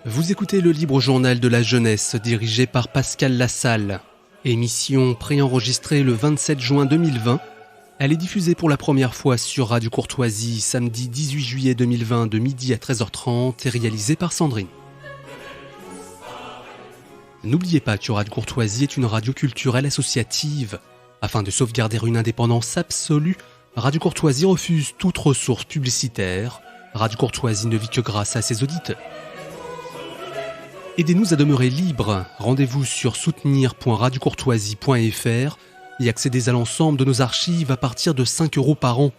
Vous écoutez le Libre Journal de la Jeunesse, dirigé par Pascal Lassalle. Émission préenregistrée le 27 juin 2020. Elle est diffusée pour la première fois sur Radio Courtoisie, samedi 18 juillet 2020, de midi à 13h30, et réalisée par Sandrine. N'oubliez pas que Radio Courtoisie est une radio culturelle associative. Afin de sauvegarder une indépendance absolue, Radio Courtoisie refuse toute ressource publicitaire. Radio Courtoisie ne vit que grâce à ses auditeurs. Aidez-nous à demeurer libres. Rendez-vous sur soutenir.radiocourtoisie.fr et accédez à l'ensemble de nos archives à partir de 5 € par an.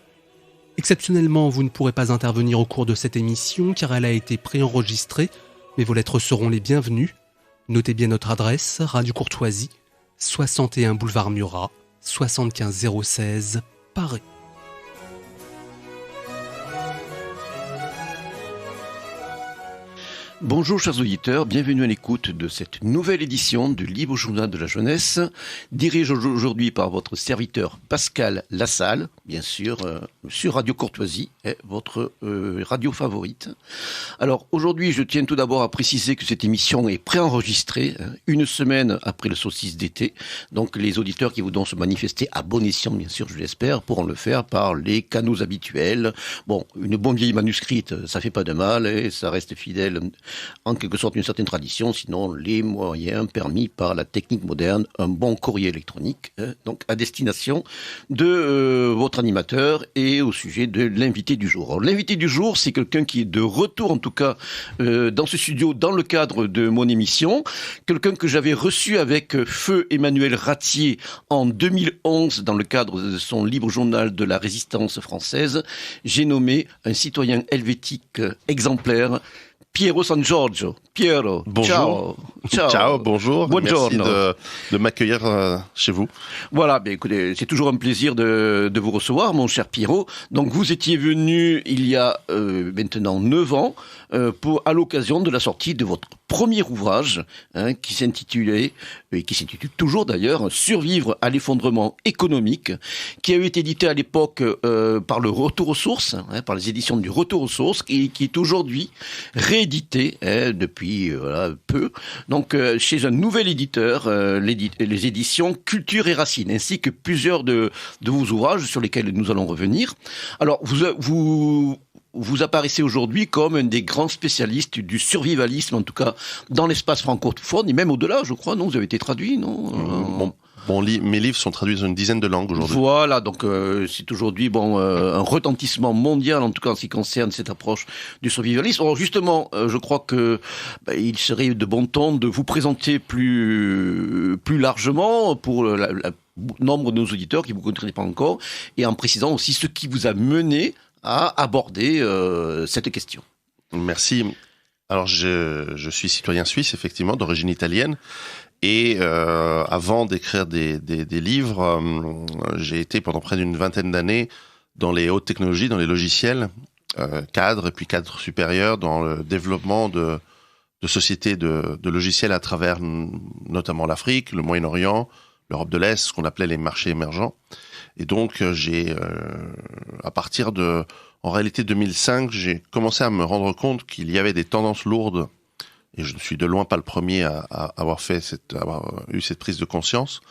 Exceptionnellement, vous ne pourrez pas intervenir au cours de cette émission car elle a été préenregistrée, mais vos lettres seront les bienvenues. Notez bien notre adresse, Radio Courtoisie, 61 boulevard Murat, 75 016, Paris. Bonjour chers auditeurs, bienvenue à l'écoute de cette nouvelle édition du Libre Journal de la Jeunesse, dirigé aujourd'hui par votre serviteur Pascal Lassalle, bien sûr, sur Radio Courtoisie, votre radio favorite. Alors aujourd'hui, je tiens tout d'abord à préciser que cette émission est préenregistrée, une semaine après le solstice d'été, donc les auditeurs qui voudront se manifester à bon escient, bien sûr, je l'espère, pourront le faire par les canaux habituels. Bon, une bonne vieille manuscrite, ça fait pas de mal, et ça reste fidèle en quelque sorte une certaine tradition, sinon les moyens permis par la technique moderne, un bon courrier électronique, donc à destination de votre animateur et au sujet de l'invité du jour. Alors, l'invité du jour, c'est quelqu'un qui est de retour en tout cas dans ce studio dans le cadre de mon émission, quelqu'un que j'avais reçu avec Feu Emmanuel Ratier en 2011 dans le cadre de son libre journal de la résistance française. J'ai nommé un citoyen helvétique exemplaire, Piero San Giorgio. Piero, bonjour. Ciao, bonjour. Buongiorno. Merci de m'accueillir chez vous. Voilà, ben écoutez, c'est toujours un plaisir de vous recevoir, mon cher Piero. Donc vous étiez venu il y a maintenant 9 ans à l'occasion de la sortie de votre premier ouvrage qui s'intitulait, et qui s'intitule toujours d'ailleurs, Survivre à l'effondrement économique, qui a été édité à l'époque par le Retour aux Sources, par les éditions du Retour aux Sources, et qui est aujourd'hui réédité depuis peu, donc chez un nouvel éditeur, les éditions Culture et Racines, ainsi que plusieurs de vos ouvrages sur lesquels nous allons revenir. Alors, vous apparaissez aujourd'hui comme un des grands spécialistes du survivalisme, en tout cas dans l'espace francophone, et même au-delà, je crois, non? Vous avez été traduit, non? Mes livres sont traduits dans une dizaine de langues aujourd'hui. Voilà, donc c'est aujourd'hui un retentissement mondial, en tout cas en ce qui concerne cette approche du survivalisme. Alors justement, je crois que il serait de bon ton de vous présenter plus largement pour le nombre de nos auditeurs qui ne vous connaîtraient pas encore, et en précisant aussi ce qui vous a mené à aborder cette question. Merci. Alors je suis citoyen suisse, effectivement, d'origine italienne. Et avant d'écrire des livres, j'ai été pendant près d'une vingtaine d'années dans les hautes technologies, dans les logiciels, cadre et puis cadre supérieur, dans le développement de sociétés de logiciels à travers notamment l'Afrique, le Moyen-Orient, l'Europe de l'Est, ce qu'on appelait les marchés émergents. Et donc j'ai, à partir de, en réalité 2005, j'ai commencé à me rendre compte qu'il y avait des tendances lourdes. Et je ne suis de loin pas le premier à avoir eu cette prise de conscience,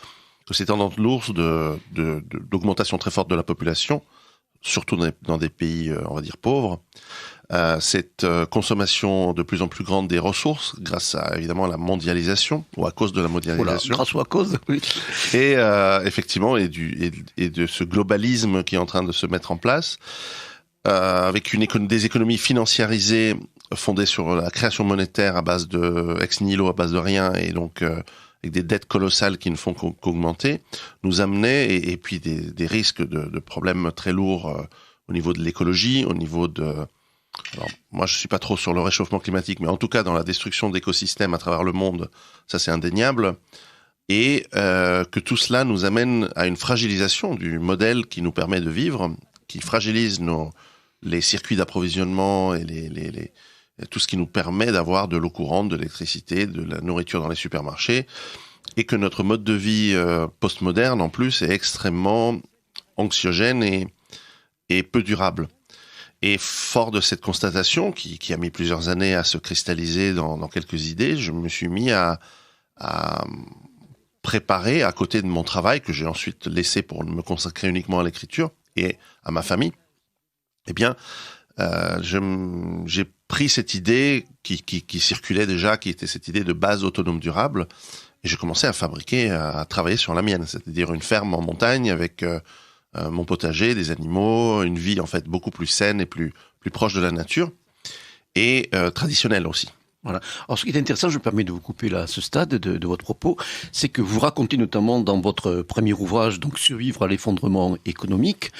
que ces tendances lourdes d'augmentation très forte de la population, surtout dans des pays, on va dire, pauvres, cette consommation de plus en plus grande des ressources, grâce à, évidemment, à la mondialisation, ou à cause de la mondialisation. Grâce ou à cause, oui. Et effectivement, et de ce globalisme qui est en train de se mettre en place, avec des économies financiarisées fondées sur la création monétaire à base de ex nihilo, à base de rien, et donc avec des dettes colossales qui ne font qu'augmenter, nous amenait, et puis des risques de problèmes très lourds au niveau de l'écologie, au niveau de... Alors, moi, je suis pas trop sur le réchauffement climatique, mais en tout cas, dans la destruction d'écosystèmes à travers le monde, ça c'est indéniable, et que tout cela nous amène à une fragilisation du modèle qui nous permet de vivre, qui fragilise les circuits d'approvisionnement et tout ce qui nous permet d'avoir de l'eau courante, de l'électricité, de la nourriture dans les supermarchés, et que notre mode de vie postmoderne, en plus, est extrêmement anxiogène et peu durable. Et fort de cette constatation, qui a mis plusieurs années à se cristalliser dans quelques idées, je me suis mis à préparer, à côté de mon travail, que j'ai ensuite laissé pour me consacrer uniquement à l'écriture et à ma famille, eh bien, j'ai pris cette idée qui circulait déjà, qui était cette idée de base autonome durable, et j'ai commencé à travailler sur la mienne, c'est-à-dire une ferme en montagne avec mon potager, des animaux, une vie en fait beaucoup plus saine et plus proche de la nature, et traditionnelle aussi. Voilà. Alors, ce qui est intéressant, je me permets de vous couper là, à ce stade de votre propos, c'est que vous racontez notamment dans votre premier ouvrage, donc Survivre à l'effondrement économique,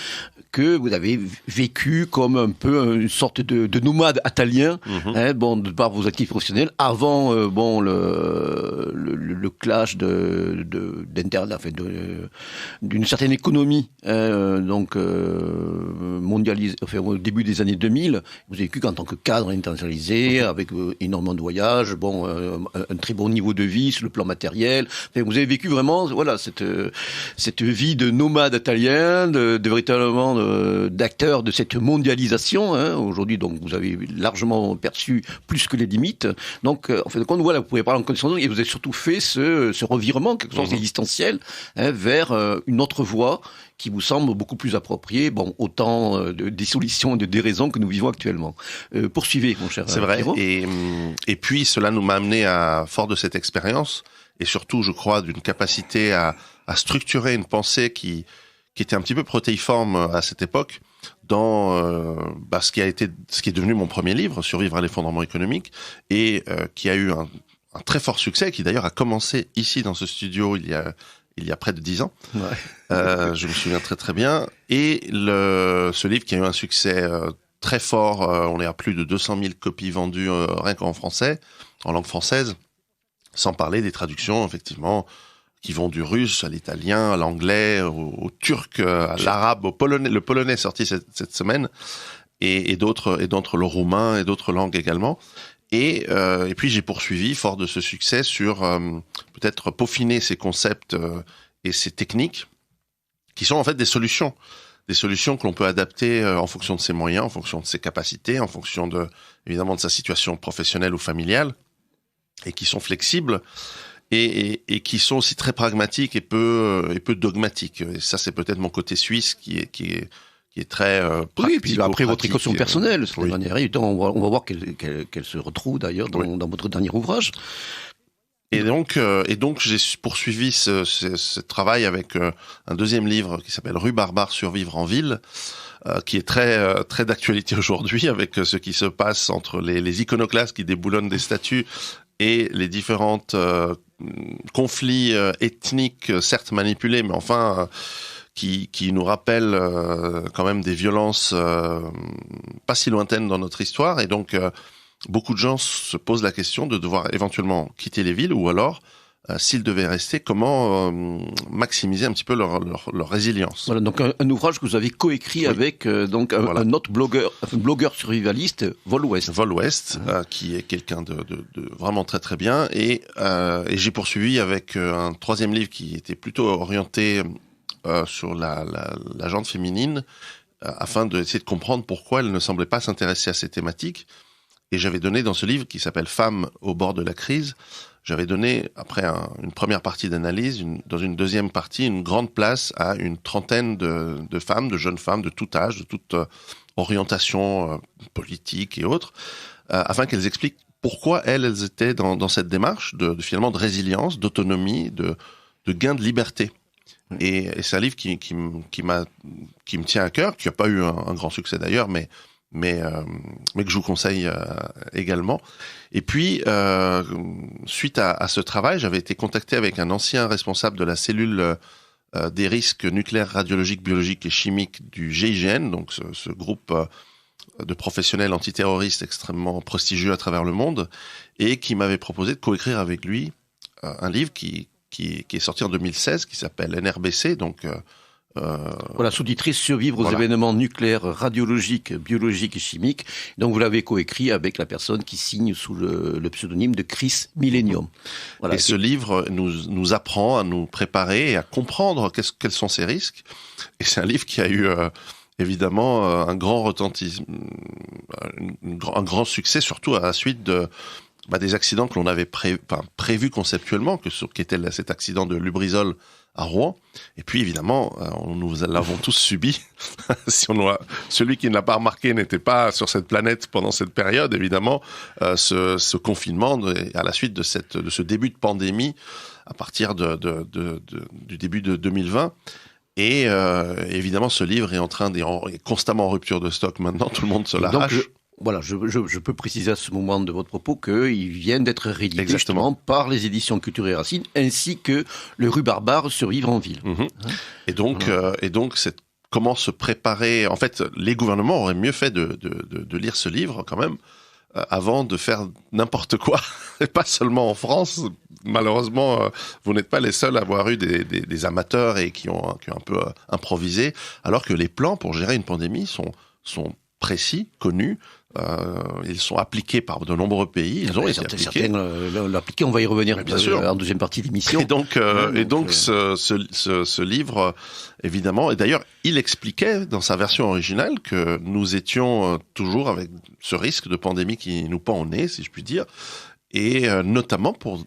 que vous avez vécu comme un peu une sorte de nomade italien, de par vos activités professionnelles, avant le clash d'une certaine économie, mondialisée, enfin, au début des années 2000. Vous avez vécu en tant que cadre internationalisé, avec énormément de voyages, un très bon niveau de vie sur le plan matériel. Enfin, vous avez vécu vraiment, cette vie de nomade italien, de véritablement d'acteur de cette mondialisation. Aujourd'hui, donc, vous avez largement perçu plus que les limites. Donc, en fait, vous pouvez parler en connaissance et vous avez surtout fait ce revirement, quelque chose existentiel, vers une autre voie qui vous semble beaucoup plus appropriée, autant des solutions et de déraisons que nous vivons actuellement. Poursuivez, mon cher. C'est vrai. Et puis, cela nous m'a amené fort de cette expérience, et surtout, je crois, d'une capacité à structurer une pensée qui était un petit peu protéiforme à cette époque, dans ce qui est devenu mon premier livre, Survivre à l'effondrement économique, et qui a eu un très fort succès, qui d'ailleurs a commencé ici dans ce studio il y a près de 10 ans. Ouais. Je me souviens très très bien. Et ce livre qui a eu un succès très fort, on est à plus de 200 000 copies vendues rien qu'en français, en langue française, sans parler des traductions, effectivement, qui vont du russe à l'italien, à l'anglais, au turc, à l'arabe, au polonais. Le polonais est sorti cette semaine, et d'autres, le roumain et d'autres langues également. Et puis j'ai poursuivi, fort de ce succès, sur peut-être peaufiner ces concepts et ces techniques, qui sont en fait des solutions que l'on peut adapter en fonction de ses moyens, en fonction de ses capacités, en fonction évidemment de sa situation professionnelle ou familiale, et qui sont flexibles et qui sont aussi très pragmatiques et peu dogmatiques. Et ça, c'est peut-être mon côté suisse qui est très pratique. Oui, et puis après votre équation personnelle, on va voir qu'elle se retrouve d'ailleurs dans votre dernier ouvrage. Et donc j'ai poursuivi ce travail avec un deuxième livre qui s'appelle Rue Barbare, survivre en ville, qui est très très d'actualité aujourd'hui, avec ce qui se passe entre les iconoclastes qui déboulonnent des statues et les différentes conflits ethniques, certes manipulés, mais enfin qui nous rappellent quand même des violences pas si lointaines dans notre histoire. Et donc beaucoup de gens se posent la question de devoir éventuellement quitter les villes, ou alors, s'ils devaient rester, comment maximiser un petit peu leur résilience. Voilà, donc un ouvrage que vous avez coécrit avec un autre blogueur survivaliste, Vol Ouest. Vol Ouest, qui est quelqu'un de vraiment très très bien. Et j'ai poursuivi avec un troisième livre qui était plutôt orienté sur la gente féminine, afin d'essayer de comprendre pourquoi elle ne semblait pas s'intéresser à ces thématiques. Et j'avais donné dans ce livre, qui s'appelle Femmes au bord de la crise, j'avais donné, après une première partie d'analyse, dans une deuxième partie, une grande place à une trentaine de femmes, de jeunes femmes, de tout âge, de toute orientation politique et autres, afin qu'elles expliquent pourquoi elles étaient dans cette démarche finalement de résilience, d'autonomie, de gain de liberté. Et c'est un livre qui me tient à cœur, qui n'a pas eu un grand succès d'ailleurs, mais que je vous conseille également. Et puis, suite à ce travail, j'avais été contacté avec un ancien responsable de la cellule des risques nucléaires, radiologiques, biologiques et chimiques du GIGN, donc ce groupe de professionnels antiterroristes extrêmement prestigieux à travers le monde, et qui m'avait proposé de coécrire avec lui un livre qui est sorti en 2016, qui s'appelle NRBC, donc voilà, sous-titré Survivre aux événements nucléaires, radiologiques, biologiques et chimiques. Donc vous l'avez coécrit avec la personne qui signe sous le pseudonyme de Chris Millennium. Voilà. Et ce livre nous apprend à nous préparer et à comprendre quels sont ces risques. Et c'est un livre qui a eu évidemment un grand retentissement, un grand succès, surtout à la suite des accidents que l'on avait prévus conceptuellement, qui était cet accident de Lubrizol à Rouen. Et puis évidemment, nous l'avons tous subi. Celui qui ne l'a pas remarqué n'était pas sur cette planète pendant cette période, évidemment, ce confinement à la suite de ce début de pandémie à partir du début de 2020. Et évidemment, ce livre est constamment en rupture de stock maintenant, tout le monde se l'arrache. Voilà, je peux préciser à ce moment de votre propos qu'il vient d'être réédité justement par les éditions Culture et Racines, ainsi que Le Rhubarbar Survivre en ville. Mmh. Et donc, comment se préparer. En fait, les gouvernements auraient mieux fait de lire ce livre quand même avant de faire n'importe quoi, et pas seulement en France. Malheureusement, vous n'êtes pas les seuls à avoir eu des amateurs et qui ont un peu improvisé, alors que les plans pour gérer une pandémie sont précis, connus. Ils sont appliqués par de nombreux pays. Ils ont été appliqués. Certains l'ont appliqué. On va y revenir bien sûr en deuxième partie de l'émission. Et donc, ce livre, évidemment, et d'ailleurs, il expliquait dans sa version originale que nous étions toujours avec ce risque de pandémie qui nous pend au nez, si je puis dire, et notamment pour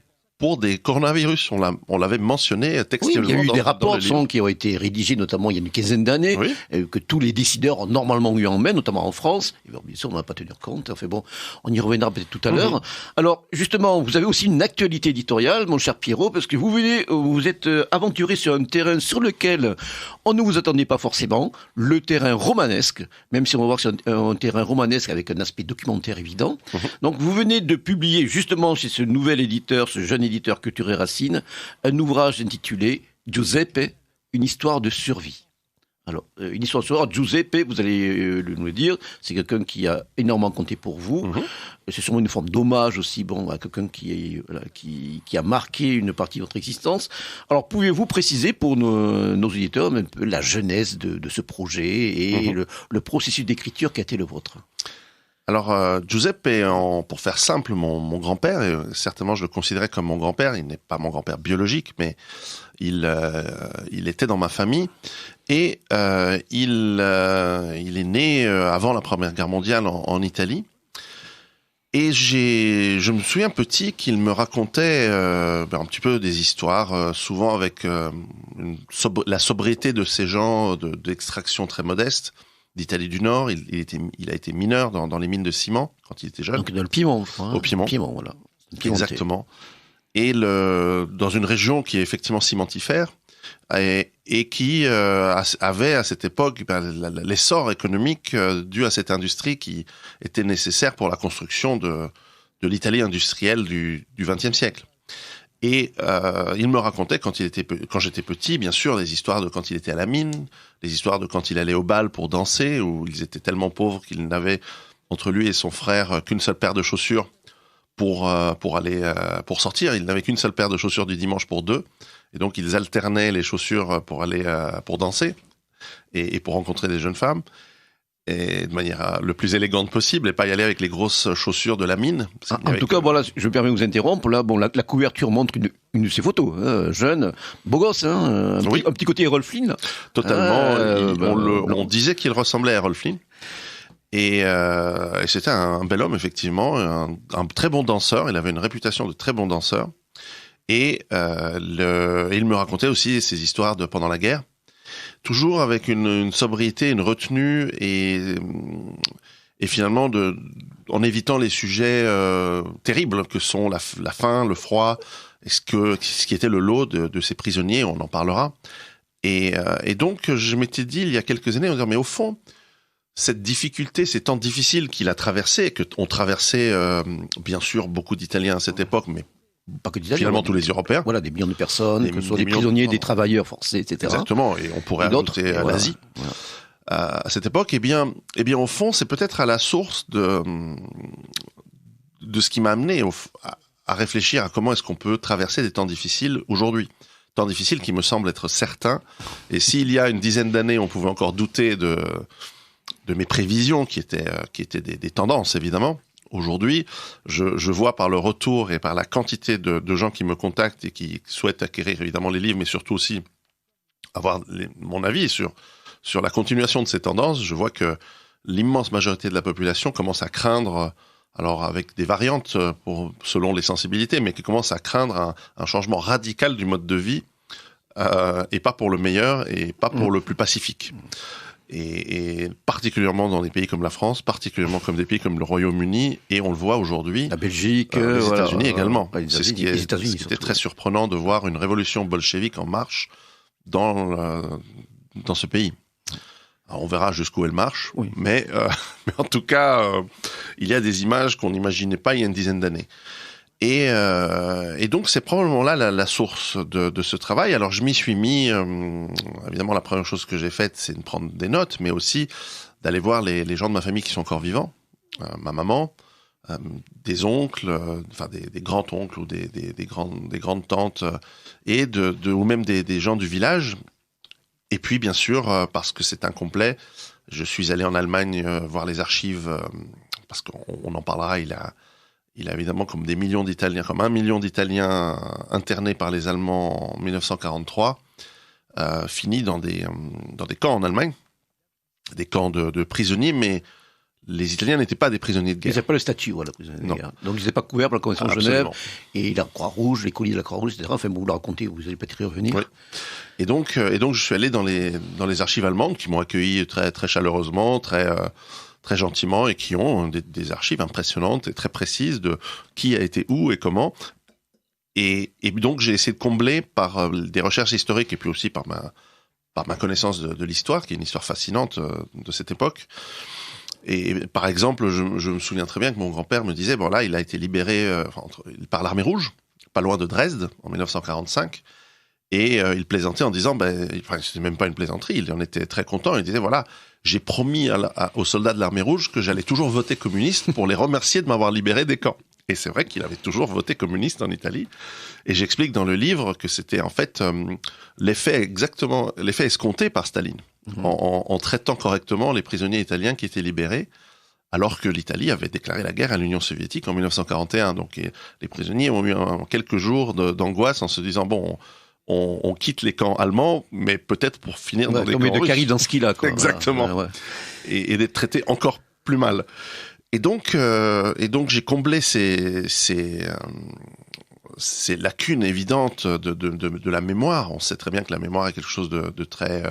des coronavirus. On l'avait mentionné textuellement. Oui, il y a eu des rapports qui ont été rédigés, notamment il y a une quinzaine d'années, que tous les décideurs ont normalement eu en main, notamment en France. Et bien sûr, on n'a pas tenu compte. Enfin bon, on y reviendra peut-être tout à l'heure. Alors, justement, vous avez aussi une actualité éditoriale, mon cher Pierrot, parce que vous êtes aventuré sur un terrain sur lequel on ne vous attendait pas forcément, le terrain romanesque, même si on va voir que c'est un terrain romanesque avec un aspect documentaire évident. Donc, vous venez de publier, justement, chez ce nouvel éditeur, ce jeune éditeur Culture et Racines, un ouvrage intitulé Giuseppe, une histoire de survie. Alors, une histoire de survie, Giuseppe, vous allez nous le dire, c'est quelqu'un qui a énormément compté pour vous. C'est sûrement une forme d'hommage aussi à quelqu'un qui a marqué une partie de votre existence. Alors, pouvez-vous préciser pour nos auditeurs un peu la genèse de ce projet et le processus d'écriture qui a été le vôtre? Alors, Giuseppe, pour faire simple, mon grand-père, et certainement je le considérais comme mon grand-père, il n'est pas mon grand-père biologique, mais il était dans ma famille, et il est né avant la Première Guerre mondiale en Italie, et je me souviens petit qu'il me racontait un petit peu des histoires, souvent avec la sobriété de ces gens d'extraction très modeste, d'Italie du Nord. Il a été mineur dans les mines de ciment quand il était jeune. Donc dans le Piémont, je crois. Au Piémont. Piémont, voilà. Exactement. Et dans une région qui est effectivement cimentifère et qui avait à cette époque l'essor économique dû à cette industrie qui était nécessaire pour la construction de l'Italie industrielle du XXe siècle. Et il me racontait quand j'étais petit, bien sûr, les histoires de quand il était à la mine, les histoires de quand il allait au bal pour danser, où ils étaient tellement pauvres qu'il n'avait entre lui et son frère qu'une seule paire de chaussures pour sortir. Il n'avait qu'une seule paire de chaussures du dimanche pour deux, et donc ils alternaient les chaussures pour danser et pour rencontrer des jeunes femmes. Et de manière le plus élégante possible, et pas y aller avec les grosses chaussures de la mine. En tout cas, voilà, je me permets de vous interrompre. Là, la couverture montre une de ses photos, jeune, beau gosse, un petit côté Errol Flynn. Là. Totalement. On disait qu'il ressemblait à Errol Flynn. Et c'était un bel homme, effectivement, un très bon danseur. Il avait une réputation de très bon danseur. Et il me racontait aussi ses histoires pendant la guerre. Toujours avec une sobriété, une retenue et finalement en évitant les sujets terribles que sont la faim, le froid, ce qui était le lot de ces prisonniers, on en parlera. Et donc je m'étais dit il y a quelques années, mais au fond, cette difficulté, ces temps difficiles qu'il a traversés, que ont traversé bien sûr beaucoup d'Italiens à cette époque, mais pas que d'Italiens, finalement tous les Européens. Voilà, des millions de personnes, que ce soit des prisonniers, des travailleurs forcés, etc. Exactement, et on pourrait ajouter l'Asie. Voilà. À cette époque, eh bien, au fond, c'est peut-être à la source de ce qui m'a amené à réfléchir à comment est-ce qu'on peut traverser des temps difficiles aujourd'hui. Temps difficiles qui me semblent être certains. Et s'il y a une dizaine d'années, on pouvait encore douter de mes prévisions, qui étaient des tendances, évidemment. Aujourd'hui, je vois par le retour et par la quantité de gens qui me contactent et qui souhaitent acquérir évidemment les livres, mais surtout aussi avoir mon avis sur sur la continuation de ces tendances, je vois que l'immense majorité de la population commence à craindre, alors avec des variantes selon les sensibilités, mais qui commence à craindre un changement radical du mode de vie, et pas pour le meilleur et pas pour le plus pacifique. Et particulièrement dans des pays comme la France, particulièrement comme des pays comme le Royaume-Uni, et on le voit aujourd'hui. La Belgique, les États-Unis également. C'est ce qui était très surprenant de voir une révolution bolchevique en marche dans ce pays. Alors on verra jusqu'où elle marche, mais en tout cas, il y a des images qu'on n'imaginait pas il y a une dizaine d'années. Et donc c'est probablement là la source de ce travail. Alors je m'y suis mis, évidemment la première chose que j'ai faite c'est de prendre des notes, mais aussi d'aller voir les gens de ma famille qui sont encore vivants, ma maman, des oncles, enfin des grands-oncles ou des grandes tantes, et ou même des gens du village. Et puis bien sûr, parce que c'est incomplet, je suis allé en Allemagne voir les archives, parce qu'on en parlera, il a évidemment comme 1 million d'Italiens internés par les Allemands en 1943, finis dans des camps en Allemagne, des camps de prisonniers, mais les Italiens n'étaient pas des prisonniers de guerre. Ils n'avaient pas le statut, voilà, prisonniers de guerre. Donc ils n'étaient pas couverts par la Convention de Genève, et la Croix-Rouge, les colis de la Croix-Rouge, etc. Enfin, vous le racontez, vous n'allez peut-être y revenir. Oui. Et donc je suis allé dans les archives allemandes qui m'ont accueilli très, très chaleureusement, très gentiment, et qui ont des archives impressionnantes et très précises de qui a été où et comment. Et donc j'ai essayé de combler par des recherches historiques et puis aussi par ma connaissance de l'histoire, qui est une histoire fascinante de cette époque. Et par exemple, je me souviens très bien que mon grand-père me disait, bon là, il a été libéré par l'armée rouge, pas loin de Dresde, en 1945. Et il plaisantait en disant, c'était même pas une plaisanterie, il en était très content. Il disait, voilà, j'ai promis aux soldats de l'armée rouge que j'allais toujours voter communiste pour les remercier de m'avoir libéré des camps. Et c'est vrai qu'il avait toujours voté communiste en Italie. Et j'explique dans le livre que c'était en fait l'effet escompté par Staline, en traitant correctement les prisonniers italiens qui étaient libérés, alors que l'Italie avait déclaré la guerre à l'Union soviétique en 1941. Donc les prisonniers ont eu quelques jours d'angoisse en se disant, bon, on quitte les camps allemands, mais peut-être pour finir dans des camps russes. De Karib dans ce qu'il a, quoi. Exactement. Ouais. Et d'être traité encore plus mal. Et donc j'ai comblé ces lacunes évidentes de la mémoire. On sait très bien que la mémoire est quelque chose de très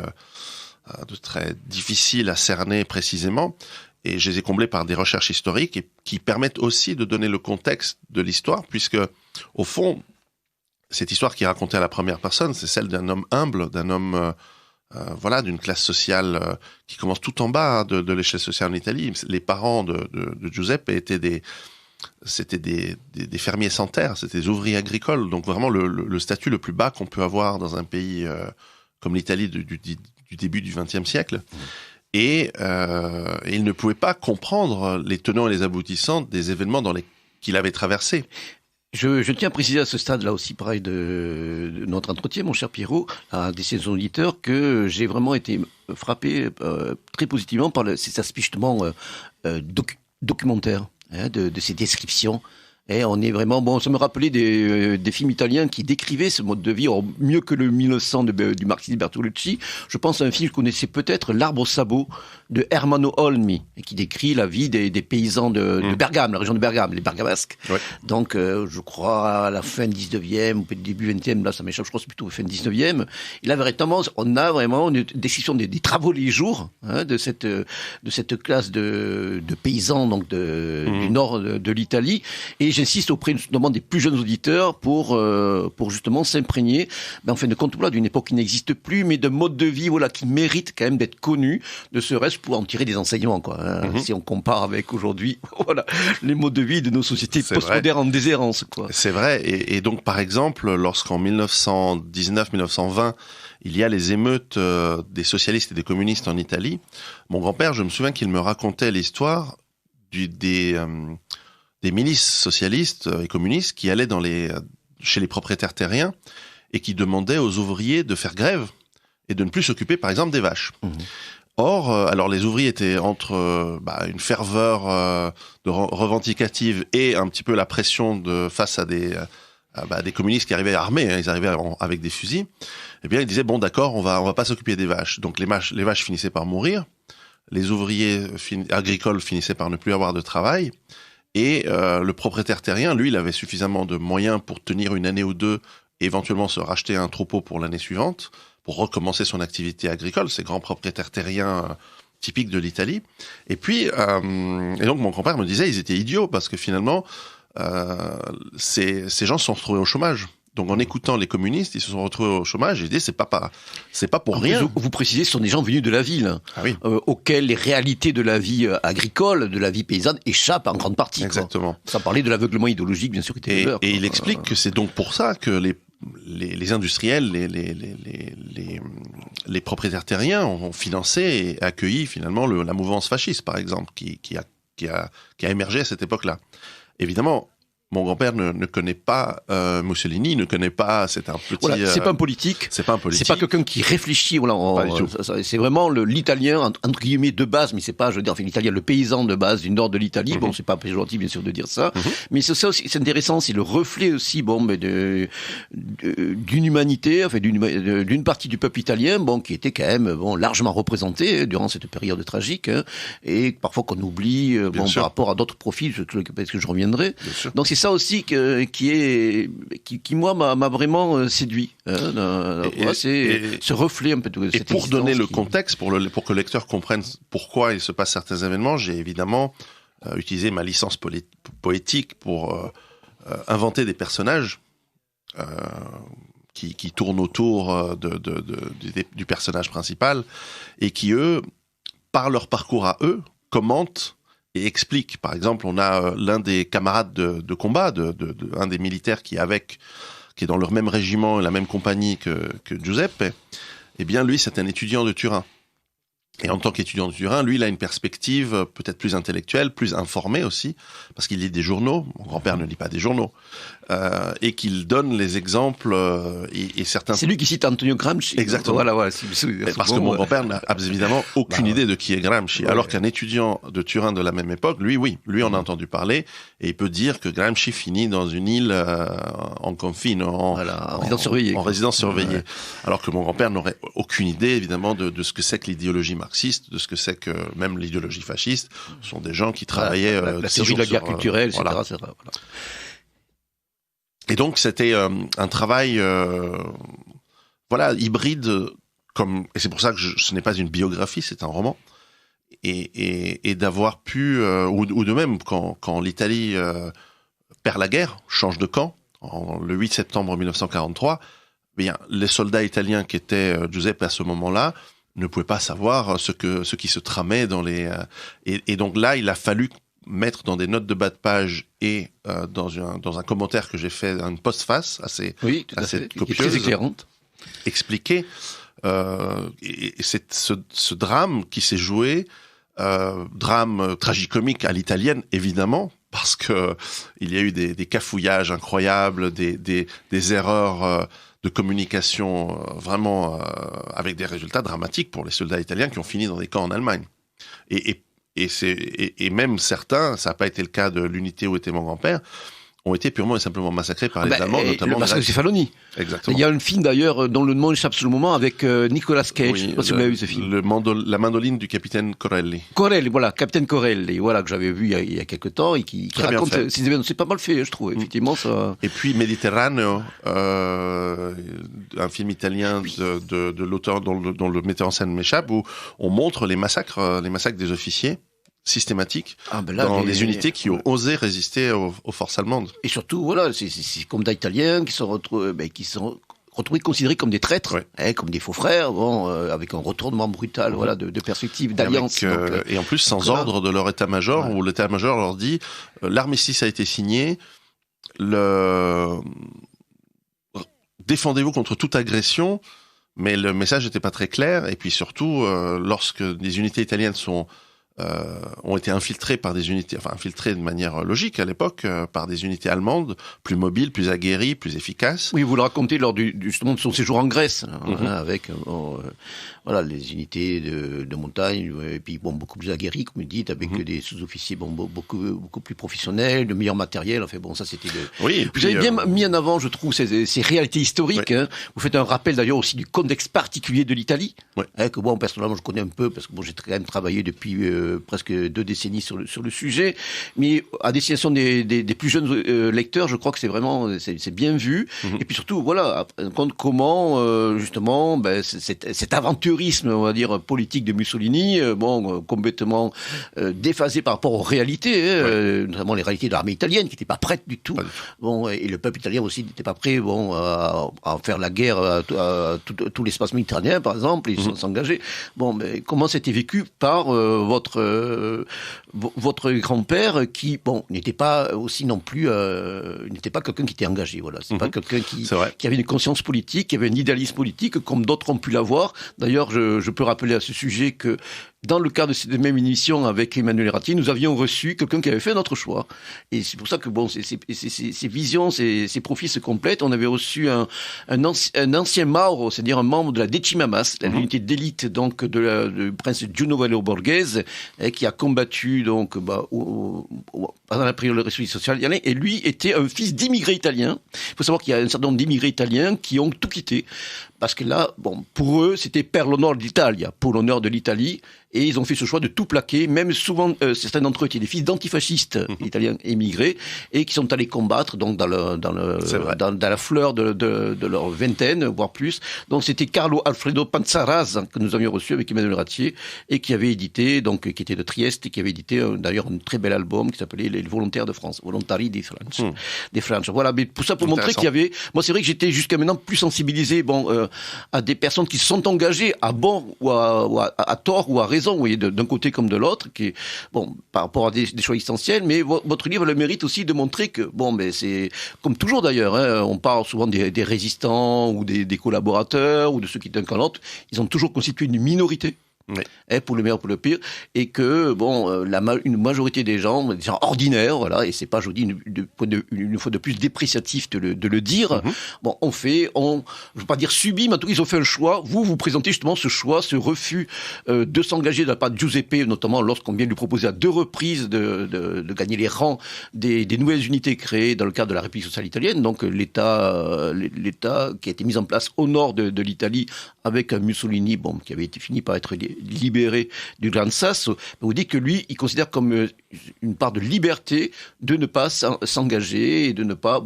difficile à cerner précisément. Et je les ai comblés par des recherches historiques et qui permettent aussi de donner le contexte de l'histoire, puisque au fond, cette histoire qui est racontée à la première personne, c'est celle d'un homme humble, d'un homme d'une classe sociale qui commence tout en bas de l'échelle sociale en Italie. Les parents de Giuseppe étaient des fermiers sans terre, c'était des ouvriers agricoles, donc vraiment le statut le plus bas qu'on peut avoir dans un pays comme l'Italie du début du XXe siècle. Et il ne pouvait pas comprendre les tenants et les aboutissants des événements qu'il avait traversés. Je tiens à préciser à ce stade-là aussi, pareil, de notre entretien, mon cher Pierrot, à des ses auditeurs, que j'ai vraiment été frappé très positivement par ces aspects justement documentaires, de ces descriptions. Et on est vraiment, ça me rappelait des films italiens qui décrivaient ce mode de vie, mieux que le 1900 du marxiste Bertolucci. Je pense à un film que vous connaissez peut-être, L'Arbre au sabot, de Ermanno Olmi, et qui décrit la vie des paysans de Bergame, la région de Bergame, les Bergamasques. Ouais. Donc, je crois à la fin 19e, ou peut-être début 20e, là ça m'échappe, je crois que c'est plutôt fin 19e. Et là, véritablement, on a vraiment une description des travaux les jours, de cette classe de paysans, donc du nord de l'Italie. Et j'insiste auprès notamment des plus jeunes auditeurs pour justement s'imprégner, en fin de compte, d'une époque qui n'existe plus, mais d'un mode de vie, qui mérite quand même d'être connu, ne serait-ce pour en tirer des enseignements, si on compare avec aujourd'hui, les modes de vie de nos sociétés postmodernes en déshérence, C'est vrai. Et donc, par exemple, lorsqu'en 1919-1920, il y a les émeutes des socialistes et des communistes en Italie, mon grand-père, je me souviens qu'il me racontait l'histoire des milices socialistes et communistes qui allaient chez les propriétaires terriens et qui demandaient aux ouvriers de faire grève et de ne plus s'occuper, par exemple, des vaches. Or, alors les ouvriers étaient entre une ferveur revendicative et un petit peu la pression face à des communistes qui arrivaient armés, ils arrivaient avec des fusils, eh bien, ils disaient, bon, d'accord, on va pas s'occuper des vaches. Donc, les vaches finissaient par mourir, les ouvriers agricoles finissaient par ne plus avoir de travail, et le propriétaire terrien, lui, il avait suffisamment de moyens pour tenir une année ou deux, et éventuellement se racheter un troupeau pour l'année suivante, pour recommencer son activité agricole, ces grands propriétaires terriens typiques de l'Italie. Et puis, et donc mon grand-père me disait, ils étaient idiots, parce que finalement, ces gens se sont retrouvés au chômage. Donc en écoutant les communistes, ils se sont retrouvés au chômage et ils disaient c'est pas pour rien. Vous précisez, ce sont des gens venus de la ville, auxquels les réalités de la vie agricole, de la vie paysanne échappent en grande partie. Exactement. Sans parler de l'aveuglement idéologique, bien sûr, qui était et il explique que c'est donc pour ça que les industriels, les propriétaires terriens ont financé et accueilli finalement la mouvance fasciste, par exemple, qui a émergé à cette époque-là. Évidemment, mon grand-père ne connaît pas Mussolini, ne connaît pas. C'est un petit. Voilà, c'est pas un politique. C'est pas un politique. C'est pas quelqu'un qui réfléchit. Voilà, pas du tout. C'est vraiment l'italien entre guillemets de base, mais c'est pas, je veux dire, l'italien, le paysan de base du nord de l'Italie. Bon, c'est pas péjoratif bien sûr de dire ça, mais c'est ça aussi. C'est intéressant, c'est le reflet aussi, d'une humanité, d'une partie du peuple italien, qui était quand même largement représenté durant cette période tragique, et parfois qu'on oublie, par rapport à d'autres profils, parce que je reviendrai. Donc c'est ça aussi qui moi m'a vraiment séduit. C'est ce reflet un peu de cette existence. Et pour donner le contexte, pour que le lecteur comprenne pourquoi il se passe certains événements, j'ai évidemment utilisé ma licence poétique pour inventer des personnages qui tournent autour du personnage principal et qui, eux, par leur parcours à eux, commentent et explique. Par exemple, on a l'un des camarades de combat, un des militaires qui est dans leur même régiment et la même compagnie que Giuseppe. Eh bien, lui, c'est un étudiant de Turin. Et en tant qu'étudiant de Turin, lui, il a une perspective peut-être plus intellectuelle, plus informée aussi, parce qu'il lit des journaux. Mon grand-père ne lit pas des journaux. Et qu'il donne les exemples et certains... C'est lui qui cite Antonio Gramsci. Exactement. Voilà, parce que mon grand-père n'a évidemment aucune idée de qui est Gramsci. Alors qu'un étudiant de Turin de la même époque, lui, en a entendu parler, et il peut dire que Gramsci finit dans une île en confine, en résidence surveillée. Ouais. Alors que mon grand-père n'aurait aucune idée, évidemment, de ce que c'est que l'idéologie marxiste, de ce que c'est que même l'idéologie fasciste. Ce sont des gens qui travaillaient... la théorie de la guerre culturelle, etc. Voilà. Et donc, c'était un travail hybride, et c'est pour ça que ce n'est pas une biographie, c'est un roman. Et d'avoir pu, ou de même, quand l'Italie perd la guerre, change de camp, le 8 septembre 1943, bien, les soldats italiens qui étaient Giuseppe à ce moment-là ne pouvaient pas savoir ce qui se tramait dans les... Et donc là, il a fallu mettre dans des notes de bas de page et dans un commentaire que j'ai fait, une postface assez copieuse, très éclairante, expliquer et c'est ce drame qui s'est joué, drame tragicomique à l'italienne évidemment, parce que il y a eu des cafouillages incroyables, des erreurs de communication vraiment avec des résultats dramatiques pour les soldats italiens qui ont fini dans des camps en Allemagne. Et même certains, ça n'a pas été le cas de l'unité où était mon grand-père, ont été purement et simplement massacrés par les Allemands, notamment... Le massacre de Cefaloni. Exactement. Il y a un film d'ailleurs dont le nom échappe sur le moment avec Nicolas Cage. Oui, je sais pas si vous l'avez vu ce film. La mandoline du capitaine Corelli. Capitaine Corelli, que j'avais vu il y a quelque temps et qui raconte ces événements. C'est pas mal fait, je trouve. Effectivement, ça. Et puis Méditerraneo, un film italien de l'auteur dont le metteur en scène m'échappe, où on montre les massacres des officiers systématique dans les unités qui ont osé résister aux forces allemandes. Et surtout, ces commandants italiens qui sont retrouvés considérés comme des traîtres, comme des faux frères, avec un retournement brutal, de perspective, d'alliance. Et en plus, sans ordre de leur état-major, où l'état-major leur dit l'armistice a été signé, défendez-vous contre toute agression, mais le message n'était pas très clair. Et puis surtout, lorsque des unités italiennes sont ont été infiltrés par des unités, enfin infiltrés de manière logique à l'époque, par des unités allemandes, plus mobiles, plus aguerries, plus efficaces. Oui, vous le racontez lors justement de son séjour en Grèce, avec voilà, les unités de montagne, et puis bon, beaucoup plus aguerries, comme vous dites, avec des sous-officiers beaucoup plus professionnels, de meilleur matériel. Enfin bon, ça c'était Oui, vous avez bien mis en avant, je trouve, ces réalités historiques. Oui. Hein. Vous faites un rappel d'ailleurs aussi du contexte particulier de l'Italie, Oui. Que moi personnellement je connais un peu, parce que bon, j'ai quand même travaillé depuis presque 2 décennies sur le sujet, mais à destination des plus jeunes lecteurs, je crois que c'est vraiment c'est bien vu. Et puis surtout, voilà, compte comment justement cet aventurisme, on va dire, politique de Mussolini, complètement déphasé par rapport aux réalités, notamment les réalités de l'armée italienne qui n'était pas prête du tout. Bon, et le peuple italien aussi n'était pas prêt, à faire la guerre à tout l'espace méditerranéen, par exemple, ils sont engagés. Bon, mais comment c'était vécu par votre grand-père qui, bon, n'était pas aussi non plus, n'était pas quelqu'un qui était engagé, voilà. C'est pas quelqu'un qui avait une conscience politique, qui avait un idéalisme politique, comme d'autres ont pu l'avoir. D'ailleurs, je peux rappeler à ce sujet que dans le cadre de cette même émission avec Emmanuel Ratti, nous avions reçu quelqu'un qui avait fait notre choix. Et c'est pour ça que bon, ces visions, ces profils se complètent. On avait reçu un ancien Mauro, c'est-à-dire un membre de la Decima Mas, l'unité d'élite donc du prince Giunovello Borghese, qui a combattu donc pendant la période de la République sociale. Et lui était un fils d'immigrés italiens. Il faut savoir qu'il y a un certain nombre d'immigrés italiens qui ont tout quitté. Parce que là, bon, pour eux, c'était per l'honneur d'Italia, pour l'honneur de l'Italie, et ils ont fait ce choix de tout plaquer. Même souvent, certains d'entre eux étaient des fils d'antifascistes italiens émigrés et qui sont allés combattre donc dans la fleur de leur vingtaine, voire plus. Donc c'était Carlo Alfredo Panzaraz que nous avions reçu avec Emmanuel Ratti et qui avait édité, donc qui était de Trieste et qui avait édité d'ailleurs un très bel album qui s'appelait Les Volontaires de France, Volontari di France, des France. Voilà, mais pour ça, pour montrer qu'il y avait. Moi, c'est vrai que j'étais jusqu'à maintenant plus sensibilisé, à des personnes qui se sont engagées à bon ou à tort ou à raison, vous voyez, d'un côté comme de l'autre, qui est, bon, par rapport à des choix essentiels, mais votre livre a le mérite aussi de montrer que, bon, mais c'est, comme toujours d'ailleurs, on parle souvent des résistants ou des collaborateurs ou de ceux qui étaient un camp l'autre, ils ont toujours constitué une minorité. Oui. Pour le meilleur, pour le pire, et que bon, une majorité des gens ordinaires, voilà, et c'est pas, je vous dis, une fois de plus dépréciatif de le dire. Bon, je veux pas dire subi, mais en tout cas, ils ont fait un choix. Vous présentez justement ce choix, ce refus de s'engager de la part de Giuseppe, notamment lorsqu'on vient lui proposer à 2 reprises de gagner les rangs des nouvelles unités créées dans le cadre de la République sociale italienne, donc l'État qui a été mis en place au nord de l'Italie avec un Mussolini, bon, qui avait fini par être libéré du Gran Sasso. Vous dites que lui, il considère comme une part de liberté de ne pas s'engager et de ne pas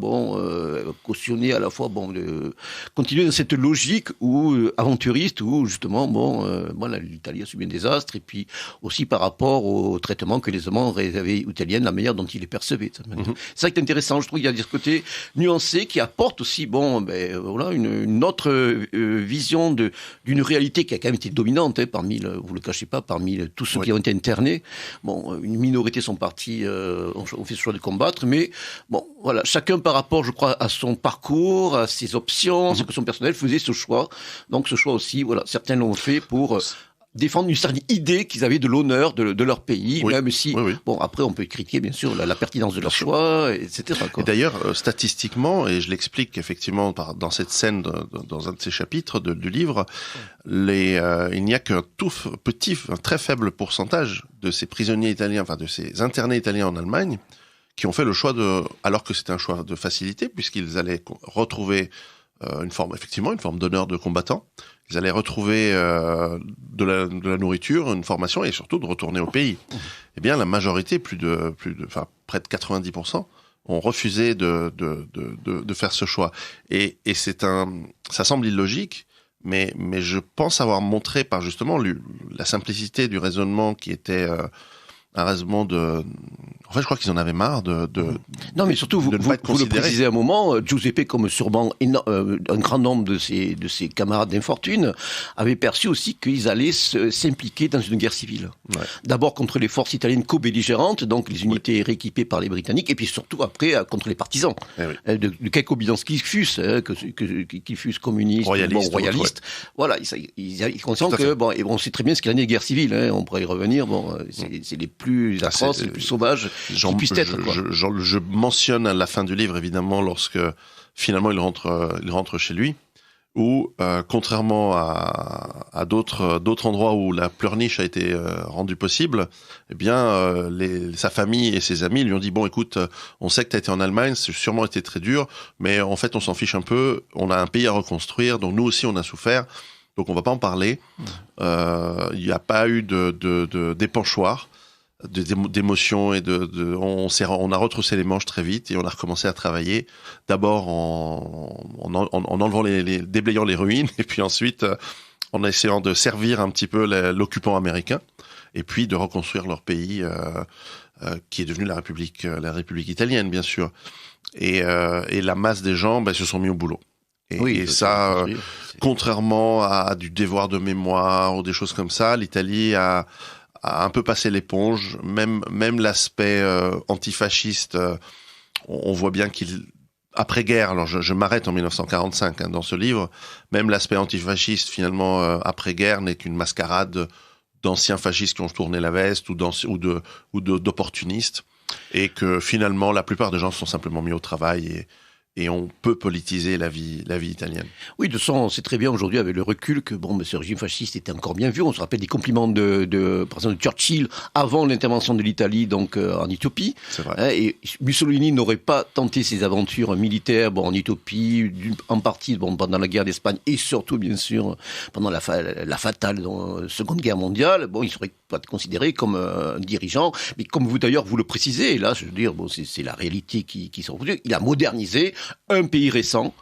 cautionner à la fois de continuer dans cette logique aventuriste où justement l'Italie a subi un désastre et puis aussi par rapport au traitement que les Allemands réservaient aux Italiens, la manière dont ils les percevaient. C'est ça qui est intéressant. Je trouve qu'il y a ce côté nuancé qui apporte aussi une autre vision d'une réalité qui a quand même été dominante parmi vous le cachez pas, parmi tous ceux qui ont été internés. Bon, une minorité sont partis, ont fait le choix de combattre, mais bon, voilà, chacun par rapport, je crois, à son parcours, à ses options, à ce que son personnel faisait ce choix. Donc ce choix aussi, voilà, certains l'ont fait pour défendre une certaine idée qu'ils avaient de l'honneur de leur pays, même si, bon, après on peut critiquer bien sûr la pertinence de leur choix, etc. Et d'ailleurs, statistiquement, et je l'explique effectivement dans cette scène, dans un de ces chapitres du livre, il n'y a qu'un un très faible pourcentage de ces prisonniers italiens, enfin de ces internés italiens en Allemagne, qui ont fait le choix alors que c'était un choix de facilité, puisqu'ils allaient retrouver une forme d'honneur de combattant. Ils allaient retrouver de la nourriture, une formation et surtout de retourner au pays. Eh bien, la majorité, près de 90%, ont refusé de faire ce choix. Et ça semble illogique, mais je pense avoir montré par justement la simplicité du raisonnement qui était raison de... En fait, je crois qu'ils en avaient marre Non, mais surtout, vous le précisez à un moment, Giuseppe, comme sûrement un grand nombre de ses camarades d'infortune, avait perçu aussi qu'ils allaient s'impliquer dans une guerre civile. Ouais. D'abord contre les forces italiennes co-belligérantes, donc les unités rééquipées par les Britanniques, et puis surtout après contre les partisans. De quelque bilan qu'ils fussent, qu'ils fussent communistes, royalistes. Ouais. Voilà, ils conscient que, bon, et on sait très bien ce qu'il en est des guerres civiles, on pourrait y revenir, bon, c'est les plus atroces, les plus sauvages. Je mentionne à la fin du livre, évidemment, lorsque finalement il rentre chez lui, où contrairement à d'autres endroits où la pleurniche a été rendue possible, eh bien sa famille et ses amis lui ont dit bon écoute, on sait que tu as été en Allemagne, c'est sûrement été très dur, mais en fait on s'en fiche un peu, on a un pays à reconstruire, donc nous aussi on a souffert, donc on va pas en parler. Il n'y a pas eu d'épanchoir, d'émotions et on a retroussé les manches très vite et on a recommencé à travailler d'abord en enlevant déblayant les ruines et puis ensuite en essayant de servir un petit peu l'occupant américain et puis de reconstruire leur pays qui est devenu la République italienne bien sûr et la masse des gens se sont mis au boulot et ça contrairement à du devoir de mémoire ou des choses comme ça, l'Italie a un peu passé l'éponge, même l'aspect antifasciste, on voit bien après-guerre, alors je m'arrête en 1945 dans ce livre, même l'aspect antifasciste finalement après-guerre n'est qu'une mascarade d'anciens fascistes qui ont tourné la veste ou d'opportunistes, et que finalement la plupart des gens se sont simplement mis au travail et on peut politiser la vie italienne. Oui, de toute façon, on sait très bien aujourd'hui avec le recul que ce régime fasciste était encore bien vu. On se rappelle des compliments par exemple de Churchill avant l'intervention de l'Italie donc en Éthiopie. C'est vrai. Et Mussolini n'aurait pas tenté ses aventures militaires en Éthiopie, en partie pendant la guerre d'Espagne et surtout bien sûr pendant la fatale Seconde Guerre mondiale. Il serait pas considéré comme un dirigeant, mais comme vous d'ailleurs vous le précisez, et là je veux dire c'est la réalité qui s'en fout. Il a modernisé un pays récent,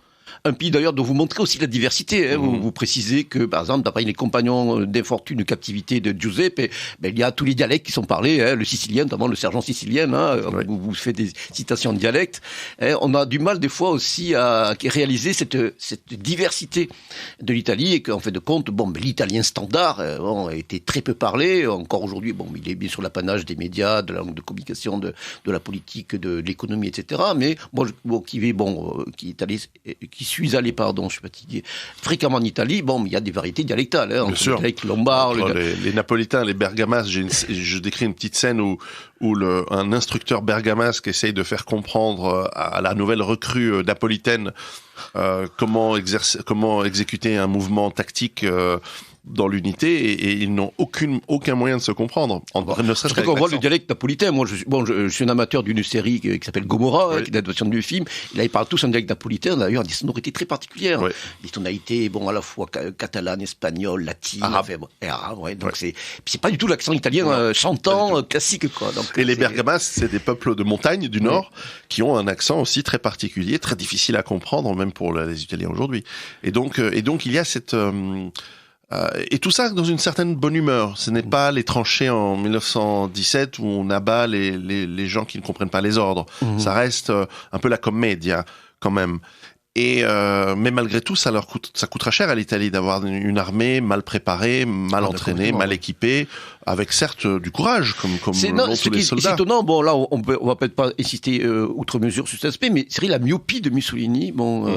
un pays d'ailleurs dont vous montrez aussi la diversité. Vous précisez que, par exemple, d'après les compagnons d'infortune de captivité de Giuseppe, il y a tous les dialectes qui sont parlés, le sicilien, notamment le sergent sicilien, ouais. Vous faites des citations de dialectes. On a du mal des fois aussi à réaliser cette diversité de l'Italie et qu'en fait de compte, l'italien standard a été très peu parlé. Encore aujourd'hui, il est bien sur l'apanage des médias, de la langue de communication, de la politique, de l'économie, etc. Mais moi, qui suis allé, je suis fatigué, fréquemment en Italie, il y a des variétés dialectales, bien sûr. Le dialecte lombard, les Napolitains, les Bergamasques, je décris une petite scène où un instructeur bergamasque essaye de faire comprendre à la nouvelle recrue napolitaine comment exécuter un mouvement tactique dans l'unité et ils n'ont aucun moyen de se comprendre. Je crois qu'on voit le dialecte napolitain. Moi, je suis un amateur d'une série qui s'appelle Gomorrah, qui est l'adaptation du film. Et là, ils parlent tous en dialecte napolitain. D'ailleurs, des sonorités très particulières. Ouais. Des tonalités, à la fois catalane, espagnole, latine, arabe. Ouais. Donc c'est pas du tout l'accent italien chantant classique, quoi. Donc, et les Bergamasques, c'est des peuples de montagne du Nord qui ont un accent aussi très particulier, très difficile à comprendre, même pour les Italiens aujourd'hui. Et donc, il y a cette et tout ça dans une certaine bonne humeur. Ce n'est pas les tranchées en 1917 où on abat les gens qui ne comprennent pas les ordres. Ça reste un peu la commedia quand même. Et mais malgré tout, ça coûtera cher à l'Italie d'avoir une armée mal préparée, mal entraînée, mal équipée, avec certes du courage, comme tous les soldats. C'est étonnant. Là, on va peut-être pas insister outre mesure sur cet aspect, mais c'est vrai la myopie de Mussolini.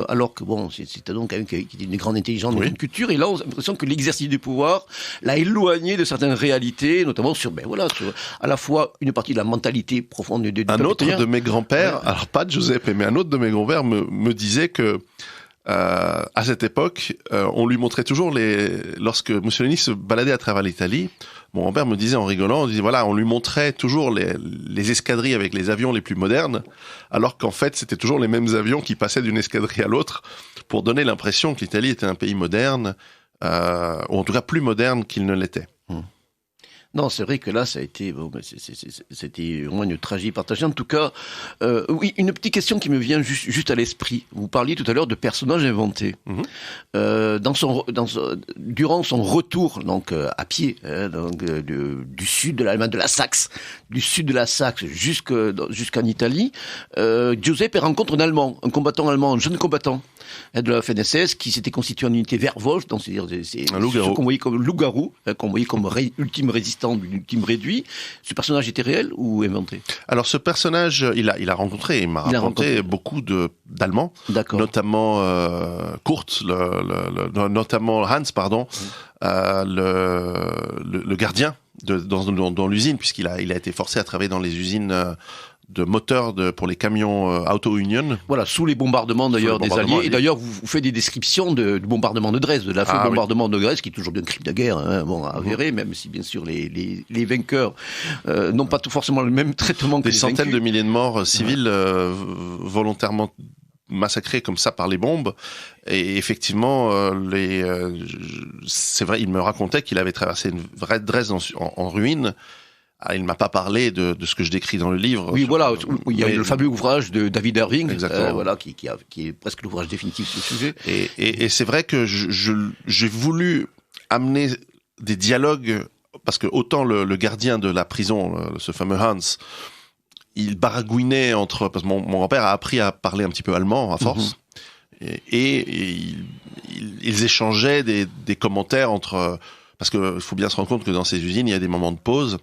Alors que c'est donc quelqu'un qui est d'une grande intelligence, d'une culture, et là, on a l'impression que l'exercice du pouvoir l'a éloigné de certaines réalités, notamment sur à la fois une partie de la mentalité profonde du peuple. Un autre de mes grands-pères, alors pas Giuseppe, mais un autre de mes grands-pères me disait que à cette époque, on lui montrait toujours lorsque Mussolini se baladait à travers l'Italie, mon grand-père me disait en rigolant, on lui montrait toujours les escadrilles avec les avions les plus modernes, alors qu'en fait, c'était toujours les mêmes avions qui passaient d'une escadrille à l'autre pour donner l'impression que l'Italie était un pays moderne, ou en tout cas plus moderne qu'il ne l'était. Non, c'est vrai que là, ça a été, c'était vraiment une tragédie partagée. En tout cas, oui, une petite question qui me vient juste à l'esprit. Vous parliez tout à l'heure de personnages inventés. Durant son retour, donc à pied, du sud de l'Allemagne, du sud de la Saxe jusqu'en Italie, Giuseppe rencontre un Allemand, un combattant allemand, un jeune combattant de la FNSS qui s'était constitué en unité Werwolf, donc c'est-à-dire un loup-garou. Ce qu'on voyait comme loup-garou, qu'on voyait comme ultime résistant, ultime réduit. Ce personnage était réel ou inventé? Alors ce personnage, il m'a raconté beaucoup d'Allemands, notamment Kurt, notamment Hans, le gardien dans l'usine, puisqu'il a été forcé à travailler dans les usines de moteurs pour les camions Auto Union. Voilà, sous les bombardements d'ailleurs des Alliés. Et d'ailleurs, vous faites des descriptions du bombardement de Dresde, de la feu bombardement de Dresde, qui est toujours d'un crime de guerre, avéré, même si bien sûr les vainqueurs n'ont pas tout forcément le même traitement que des centaines de milliers de morts civils volontairement massacrés comme ça par les bombes. Et effectivement, c'est vrai, il me racontait qu'il avait traversé une vraie Dresde en ruine. Il ne m'a pas parlé de ce que je décris dans le livre. Oui, il y a le fameux ouvrage de David Irving, qui est presque l'ouvrage définitif sur le sujet. Et c'est vrai que j'ai voulu amener des dialogues, parce que autant le gardien de la prison, ce fameux Hans, il baragouinait parce que mon grand-père a appris à parler un petit peu allemand à force, et ils échangeaient des commentaires entre... Parce que faut bien se rendre compte que dans ces usines, il y a des moments de pause.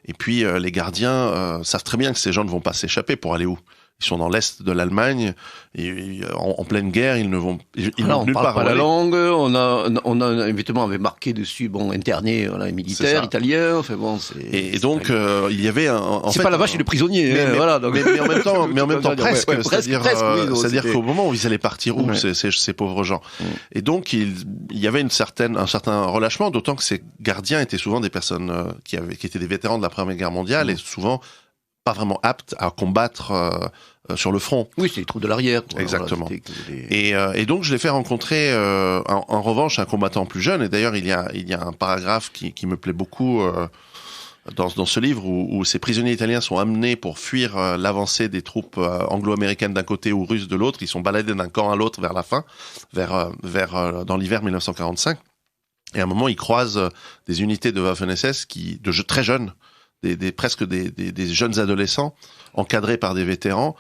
Et puis, les gardiens savent très bien que ces gens ne vont pas s'échapper pour aller où? Ils sont dans l'est de l'Allemagne, et en pleine guerre, ils ne vont on ne parle pas la langue, on a évidemment avait marqué dessus, interné, militaire, italien, enfin bon, et donc, il y avait c'est pas la vache et le prisonnier, mais en même temps presque, c'est-à-dire qu'au moment où ils allaient partir où, ces pauvres gens. Et donc, il y avait un certain relâchement, d'autant que ces gardiens étaient souvent des personnes qui étaient des vétérans de la Première Guerre mondiale, et souvent pas vraiment aptes à combattre sur le front. Oui, c'est les troupes de l'arrière. Exactement. Et donc je l'ai fait rencontrer en revanche un combattant plus jeune. Et d'ailleurs il y a un paragraphe qui me plaît beaucoup dans ce livre où ces prisonniers italiens sont amenés pour fuir l'avancée des troupes anglo-américaines d'un côté ou russes de l'autre. Ils sont baladés d'un camp à l'autre vers la fin, dans l'hiver 1945. Et à un moment ils croisent des unités de Waffen-SS très jeunes. Presque des jeunes adolescents encadrés par des vétérans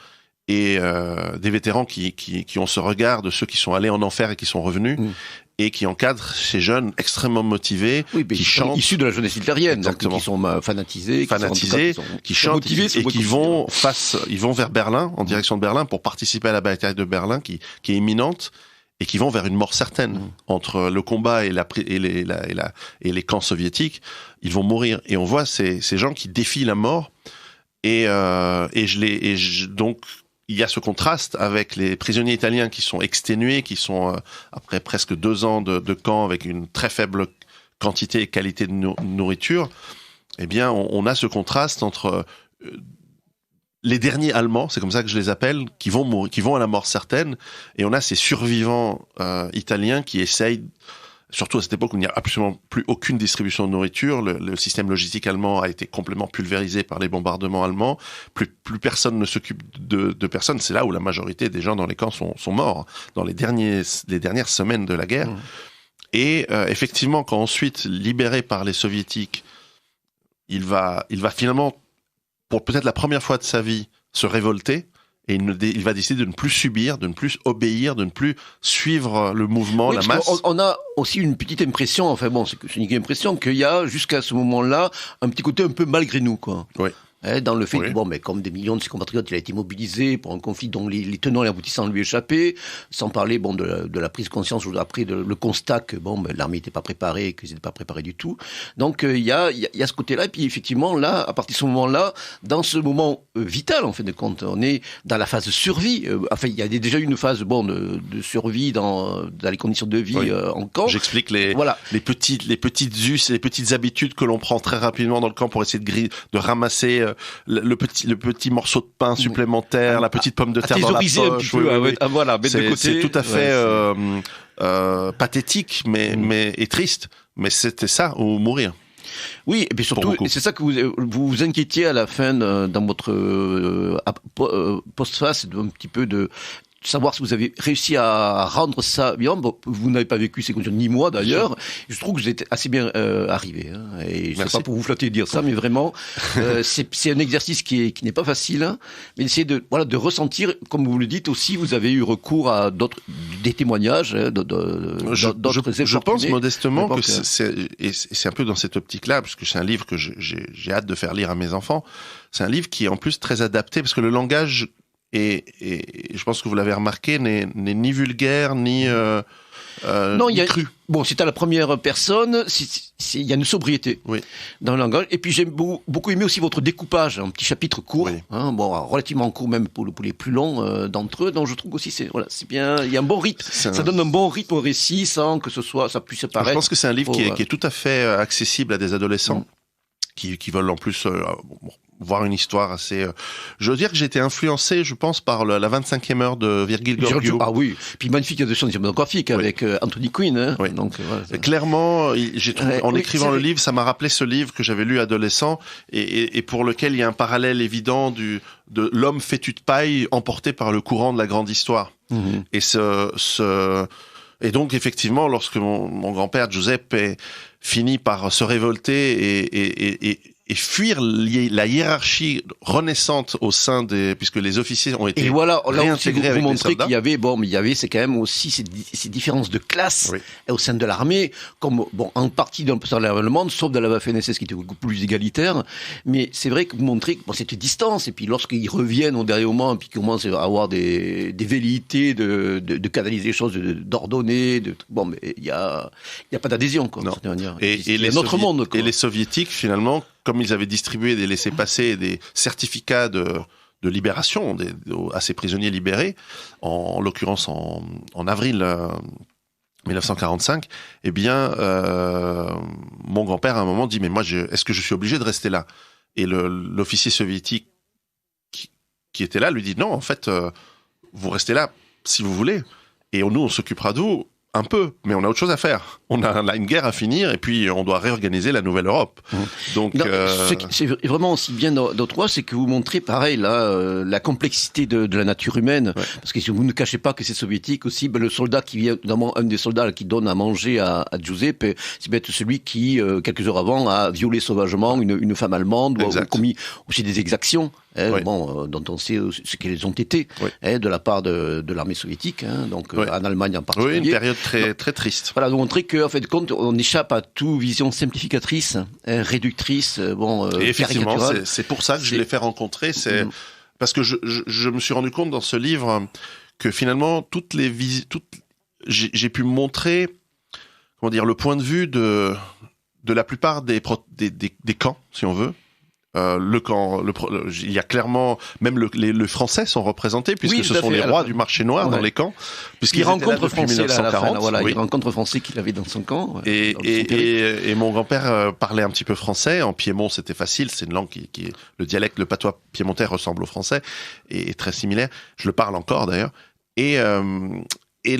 et des vétérans qui ont ce regard de ceux qui sont allés en enfer et qui sont revenus et qui encadrent ces jeunes extrêmement motivés qui chantent, issus de la jeunesse hitlérienne, donc qui sont fanatisés, qui chantent et qui vont vers Berlin, en direction de Berlin pour participer à la bataille de Berlin qui est imminente. Et qui vont vers une mort certaine entre le combat et les camps soviétiques. Ils vont mourir. Et on voit ces gens qui défient la mort. Donc, il y a ce contraste avec les prisonniers italiens qui sont exténués, qui sont, après presque 2 ans de camp avec une très faible quantité et qualité de nourriture. Eh bien, on a ce contraste entre les derniers Allemands, c'est comme ça que je les appelle, qui vont à la mort certaine, et on a ces survivants italiens qui essayent, surtout à cette époque où il n'y a absolument plus aucune distribution de nourriture, le système logistique allemand a été complètement pulvérisé par les bombardements allemands, plus personne ne s'occupe de personne, c'est là où la majorité des gens dans les camps sont morts, dans les dernières semaines de la guerre. Et effectivement, quand ensuite, libéré par les soviétiques, il va finalement, pour peut-être la première fois de sa vie, se révolter, et il va décider de ne plus subir, de ne plus obéir, de ne plus suivre le mouvement, la masse. On a aussi une petite impression, c'est une impression qu'il y a, jusqu'à ce moment-là, un petit côté un peu malgré nous, quoi. Oui. Dans le fait que, comme des millions de ses compatriotes, il a été mobilisé pour un conflit dont les tenants et aboutissants lui échappaient, sans parler, de la prise de conscience ou après le constat que, l'armée n'était pas préparée, qu'ils n'étaient pas préparés du tout. Donc, il y a ce côté-là, et puis effectivement, là, à partir de ce moment-là, dans ce moment vital, en fin de compte, on est dans la phase de survie. Il y a déjà eu une phase, de survie dans les conditions de vie en camp. J'explique les petites habitudes que l'on prend très rapidement dans le camp pour essayer de ramasser le petit morceau de pain supplémentaire, la petite pomme de terre dans la poche. Un petit peu, mettre de côté. C'est tout à fait pathétique, mais et triste. Mais c'était ça ou mourir. Oui, et puis surtout, c'est ça que vous inquiétiez à la fin dans votre postface, un petit peu de savoir si vous avez réussi à rendre ça bien. Bon, vous n'avez pas vécu ces conditions, ni moi d'ailleurs. Je trouve que vous êtes assez bien arrivé. Hein, et je ne sais pas pour vous flatter de dire ça, mais vraiment, c'est un exercice qui n'est pas facile. Hein, mais essayer de ressentir, comme vous le dites aussi, vous avez eu recours à des témoignages d'autres je pense modestement que c'est un peu dans cette optique-là, parce que c'est un livre que j'ai hâte de faire lire à mes enfants. C'est un livre qui est en plus très adapté, parce que le langage... Et je pense que vous l'avez remarqué, n'est ni vulgaire, ni cru. Bon, c'est à la première personne, il y a une sobriété dans le langage. Et puis j'ai beaucoup aimé aussi votre découpage, un petit chapitre court, relativement court même pour les plus longs d'entre eux. Donc je trouve aussi c'est bien, il y a un bon rythme. Ça donne un bon rythme au récit sans que ça puisse paraître. Je pense que c'est un livre qui est tout à fait accessible à des adolescents qui veulent en plus voir une histoire assez... Je veux dire que j'ai été influencé, je pense, par la 25e heure de Virgil Gorgio. Ah oui, puis magnifique de son cinématographique avec Anthony Quinn. Hein. Oui. Donc, clairement, j'ai trouvé, en écrivant le livre, ça m'a rappelé ce livre que j'avais lu adolescent et pour lequel il y a un parallèle évident de l'homme fétu de paille emporté par le courant de la grande histoire. Mm-hmm. Et donc, effectivement, lorsque mon grand-père Giuseppe finit par se révolter et fuir la hiérarchie renaissante au sein puisque les officiers ont été réintégrés avec les soldats. Vous montrez qu'il y avait, c'est quand même aussi ces différences de classe au sein de l'armée, comme, en partie dans le monde, sauf dans la Waffen-SS qui était beaucoup plus égalitaire. Mais c'est vrai que vous montrez que, cette distance, et puis lorsqu'ils reviennent au dernier moment, puis qu'ils commencent à avoir des velléités de canaliser les choses, d'ordonner, mais il y a pas d'adhésion, quoi. Non. Et notre monde, quoi. Et les soviétiques, finalement, comme ils avaient distribué des laissez-passer et des certificats de libération à ces prisonniers libérés, en l'occurrence en avril 1945, eh bien, mon grand-père à un moment dit « Mais moi, est-ce que je suis obligé de rester là ?» Et l'officier soviétique qui était là lui dit « Non, en fait, vous restez là si vous voulez, et nous, on s'occupera de vous. » Un peu, mais on a autre chose à faire. On a une guerre à finir et puis on doit réorganiser la nouvelle Europe. Donc, c'est vraiment aussi bien d'autres, c'est que vous montrez pareil là la complexité de la nature humaine, parce que si vous ne cachez pas que c'est soviétique aussi, le soldat qui vient, notamment un des soldats qui donne à manger à Giuseppe, c'est peut-être celui qui quelques heures avant a violé sauvagement une femme allemande ou a commis aussi des exactions. Dont on sait ce qu'elles ont été de la part de l'armée soviétique, donc en Allemagne en particulier. Oui, une période très, très triste. Voilà, de montrer qu'en fait de compte, on échappe à toute vision simplificatrice, réductrice, et effectivement, c'est pour ça que je l'ai fait rencontrer, parce que je me suis rendu compte dans ce livre que finalement, j'ai pu montrer, le point de vue de la plupart des camps, si on veut. Il y a clairement, même les Français sont représentés puisque ce sont les rois du marché noir dans les camps. Puisqu'il rencontre Français à la fin. Il rencontre Français qu'il avait dans son camp. Et mon grand-père parlait un petit peu français. En Piémont, c'était facile. C'est une langue le dialecte, le patois piémontais ressemble au français et est très similaire. Je le parle encore d'ailleurs. Il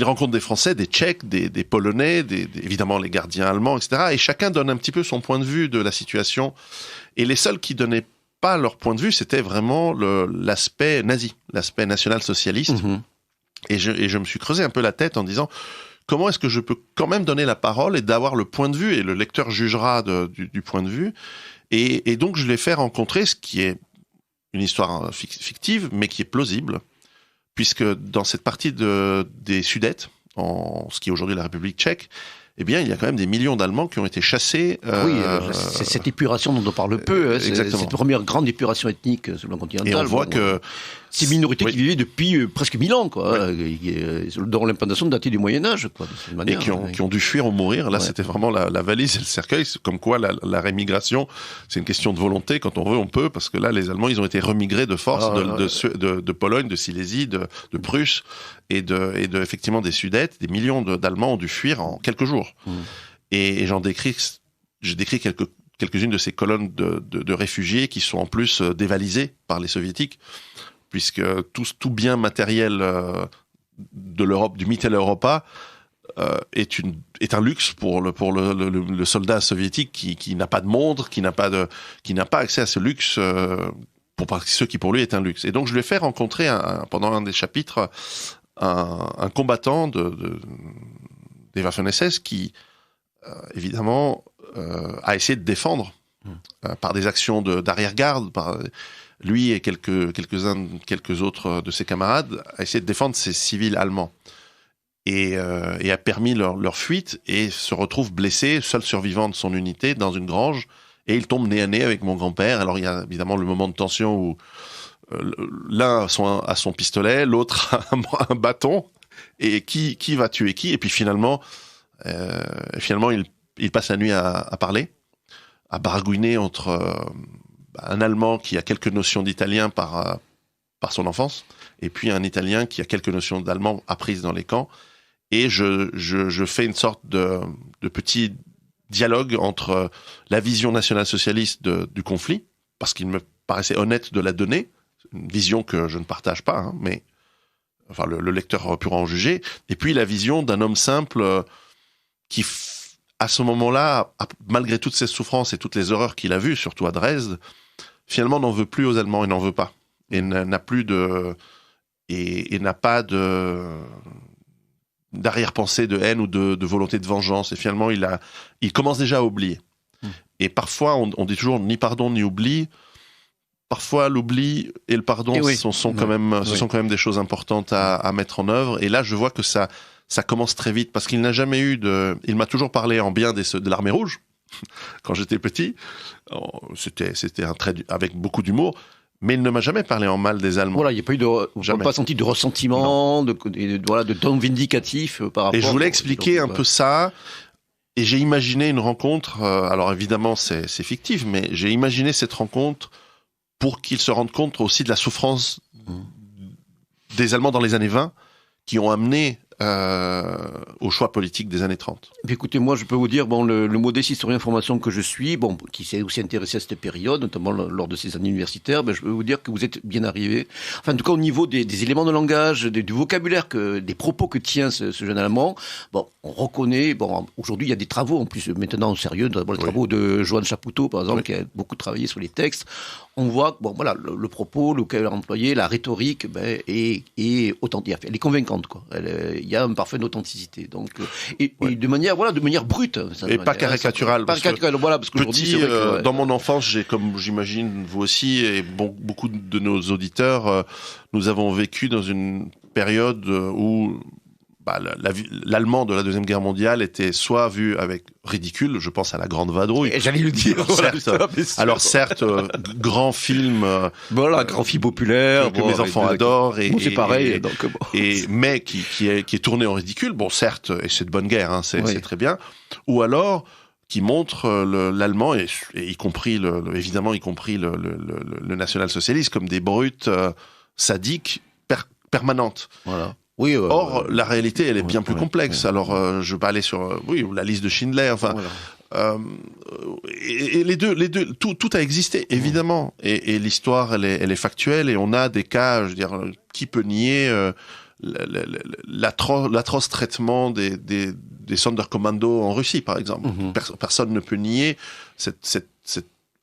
rencontre des Français, des Tchèques, des Polonais, évidemment les gardiens allemands, etc. Et chacun donne un petit peu son point de vue de la situation. Et les seuls qui donnaient pas leur point de vue, c'était vraiment l'aspect nazi, l'aspect national-socialiste. Mm-hmm. Et je me suis creusé un peu la tête en disant comment est-ce que je peux quand même donner la parole et d'avoir le point de vue, et le lecteur jugera du point de vue. Et donc je l'ai fait rencontrer, ce qui est une histoire fictive, mais qui est plausible. Puisque dans cette partie des Sudètes, ce qui est aujourd'hui la République tchèque, eh bien, il y a quand même des millions d'Allemands qui ont été chassés. C'est cette épuration dont on parle peu. C'est cette première grande épuration ethnique sur le continental. Et on voit que ces minorités qui vivaient depuis presque 1000 ans, dont l'implantation datait du Moyen-Âge, de cette manière. Et qui ont dû fuir ou mourir. Là, c'était vraiment la valise et le cercueil. C'est comme quoi la rémigration, c'est une question de volonté. Quand on veut, on peut. Parce que là, les Allemands, ils ont été remigrés de force de Pologne, de Silésie, de Prusse et effectivement des Sudètes. Des millions d'Allemands ont dû fuir en quelques jours. Et j'ai décrit quelques-unes de ces colonnes de réfugiés qui sont en plus dévalisées par les soviétiques, puisque tout bien matériel de l'Europe, du Mitteleuropa, est un luxe pour le soldat soviétique qui n'a pas de montre, qui n'a pas accès à ce luxe, ce qui pour lui est un luxe. Et donc je lui ai fait rencontrer pendant un des chapitres un combattant des Waffen-SS qui évidemment a essayé de défendre par des actions d'arrière-garde, par lui et quelques autres de ses camarades, a essayé de défendre ces civils allemands. Et a permis leur fuite, et se retrouve blessé, seul survivant de son unité, dans une grange, et il tombe nez à nez avec mon grand-père. Alors il y a évidemment le moment de tension où l'un a son pistolet, l'autre a un bâton, et qui va tuer qui? Et puis finalement il passe la nuit à parler, à baragouiner entre un Allemand qui a quelques notions d'italien par son enfance, et puis un Italien qui a quelques notions d'allemand apprises dans les camps. Et je fais une sorte de petit dialogue entre la vision nationale-socialiste du conflit, parce qu'il me paraissait honnête de la donner, une vision que je ne partage pas, hein, mais enfin le lecteur pourra en juger, et puis la vision d'un homme simple qui, à ce moment-là, malgré toutes ses souffrances et toutes les horreurs qu'il a vues, surtout à Dresde, finalement n'en veut plus aux Allemands, et n'en veut pas, et n'a plus et n'a pas d'arrière-pensée de haine ou de volonté de vengeance, et finalement il commence déjà à oublier. Et parfois on dit toujours ni pardon ni oubli. Parfois l'oubli et le pardon sont quand même des choses importantes à mettre en œuvre, et là je vois que ça commence très vite, parce qu'il n'a jamais eu il m'a toujours parlé en bien de l'armée rouge quand j'étais petit. C'était un trait avec beaucoup d'humour. Mais il ne m'a jamais parlé en mal des Allemands. Voilà, il n'y a pas eu pas senti de ressentiment, de ton vindicatif par rapport. Et je voulais expliquer un peu ça. Et j'ai imaginé une rencontre. Alors évidemment, c'est fictif, mais j'ai imaginé cette rencontre pour qu'ils se rendent compte aussi de la souffrance des Allemands dans les années 20, qui ont amené au choix politique des années 30. Écoutez, moi je peux vous dire, le modeste historien de formation que je suis, qui s'est aussi intéressé à cette période, notamment lors de ses années universitaires, je peux vous dire que vous êtes bien arrivé. Enfin, en tout cas, au niveau des éléments de langage, du vocabulaire, des propos que tient ce jeune Allemand, on reconnaît, aujourd'hui il y a des travaux en plus maintenant sérieux, les travaux de Johann Chapoutot par exemple, qui a beaucoup travaillé sur les textes. On voit que le propos, le vocabulaire employé, la rhétorique est authentique, elle est convaincante, quoi. Il y a une parfaite authenticité. Donc, et de manière brute. Et pas caricaturale. Parce que petit, dans mon enfance, comme j'imagine vous aussi, et beaucoup de nos auditeurs, nous avons vécu dans une période où l'allemand de la Deuxième Guerre mondiale était soit vu avec ridicule, je pense à La Grande Vadrouille. Et j'allais le dire. Certes, grand film. Grand film populaire. Que mes enfants adorent. C'est pareil. Mais qui est tourné en ridicule. Certes, et c'est de bonne guerre, hein, c'est très bien. Ou alors, qui montre l'allemand, et y compris évidemment, y compris le national-socialiste, comme des brutes sadiques permanentes. Voilà. Or, la réalité, elle est bien plus complexe. Alors, je vais pas aller sur la liste de Schindler. Enfin, et les deux, tout a existé évidemment. Et l'histoire, elle est factuelle. Et on a des cas, je veux dire, qui peut nier l'atroce traitement des Sonderkommando en Russie, par exemple. Personne ne peut nier cette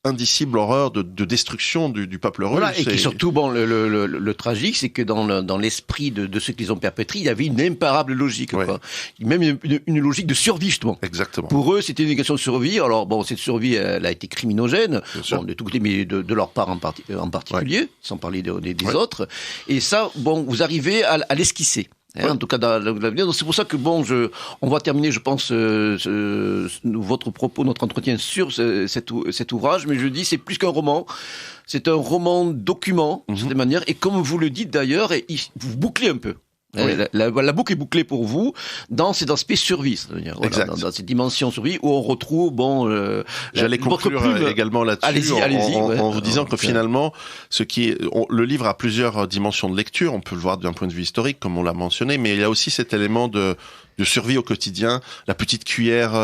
indicible horreur de destruction du peuple russe. Voilà, et qui surtout, le tragique, c'est que dans l'esprit de ceux qui les ont perpétrés, il y avait une imparable logique, quoi. Même une logique de survie, justement. Exactement. Pour eux, c'était une question de survie. Alors, cette survie, elle a été criminogène, de tous côtés, mais de leur part en particulier, sans parler des autres. Et ça, vous arrivez à l'esquisser. En tout cas, dans l'avenir. Donc, c'est pour ça que on va terminer, je pense, votre propos, notre entretien sur cet ouvrage. Mais je dis, c'est plus qu'un roman. C'est un roman document, de cette manière. Et comme vous le dites d'ailleurs, vous bouclez un peu. La boucle est bouclée pour vous dans cet aspect survie, c'est-à-dire dans cette dimension survie où on retrouve j'allais conclure également là-dessus en vous disant que finalement le livre a plusieurs dimensions de lecture. On peut le voir d'un point de vue historique comme on l'a mentionné, mais il y a aussi cet élément de survie au quotidien, la petite cuillère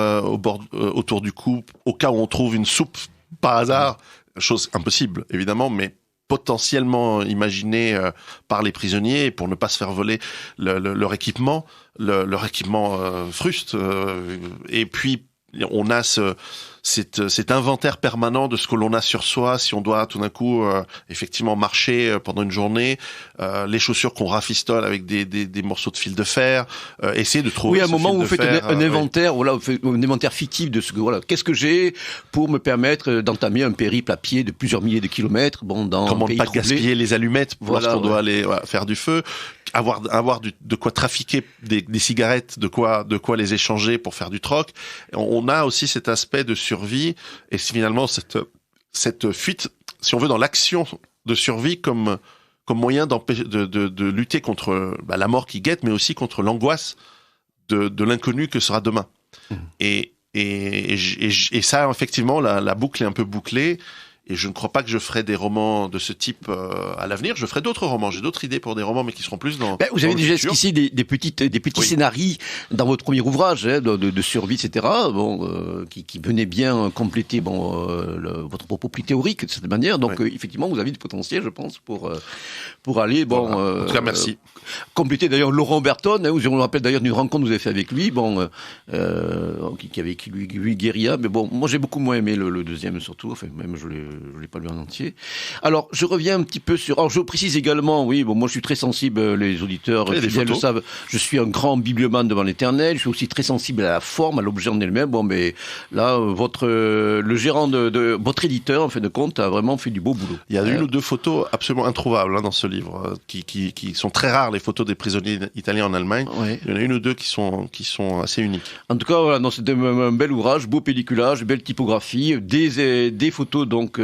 autour du cou au cas où on trouve une soupe par hasard, chose impossible évidemment, mais potentiellement imaginés par les prisonniers et pour ne pas se faire voler leur équipement, leur équipement fruste. Et puis on a cet inventaire permanent de ce que l'on a sur soi, si on doit tout d'un coup effectivement marcher pendant une journée, les chaussures qu'on rafistole avec des morceaux de fil de fer, essayer de trouver. Oui, à un moment où vous faites un inventaire, voilà, vous faites un inventaire fictif de ce que voilà, qu'est-ce que j'ai pour me permettre d'entamer un périple à pied de plusieurs milliers de kilomètres, dans comment un pays ne pas troublé. gaspiller les allumettes lorsqu'on doit aller faire du feu. Avoir de quoi trafiquer des cigarettes, de quoi les échanger pour faire du troc. On a aussi cet aspect de survie et finalement cette fuite, si on veut, dans l'action de survie comme moyen de lutter contre la mort qui guette, mais aussi contre l'angoisse de l'inconnu que sera demain. Et ça, effectivement, la boucle est un peu bouclée. Et je ne crois pas que je ferai des romans de ce type à l'avenir. Je ferai d'autres romans. J'ai d'autres idées pour des romans, mais qui seront plus dans. Vous avez déjà futur. esquissé des petits scénarios dans votre premier ouvrage de survie, etc. Qui venaient bien compléter votre propos plus théorique de cette manière. Donc effectivement, vous avez du potentiel, je pense, pour aller en tout cas, merci. Compléter d'ailleurs Laurent Berton. On me rappelle d'ailleurs d'une rencontre que vous avez fait avec lui, qui avait écrit lui Guérilla. Mais bon, moi j'ai beaucoup moins aimé le deuxième surtout. Enfin, même je l'ai pas lu en entier. Alors, je reviens un petit peu sur... Alors, je précise également, moi je suis très sensible, les auditeurs fidèles le savent, je suis un grand bibliomane devant l'éternel, je suis aussi très sensible à la forme, à l'objet en elle-même. Bon, mais là, le gérant de votre éditeur, en fin de compte, a vraiment fait du beau boulot. Il y a une ou deux photos absolument introuvables dans ce livre, qui sont très rares, les photos des prisonniers italiens en Allemagne. Ouais. Il y en a une ou deux qui sont assez uniques. En tout cas, voilà, c'est un bel ouvrage, beau pelliculage, belle typographie, des photos donc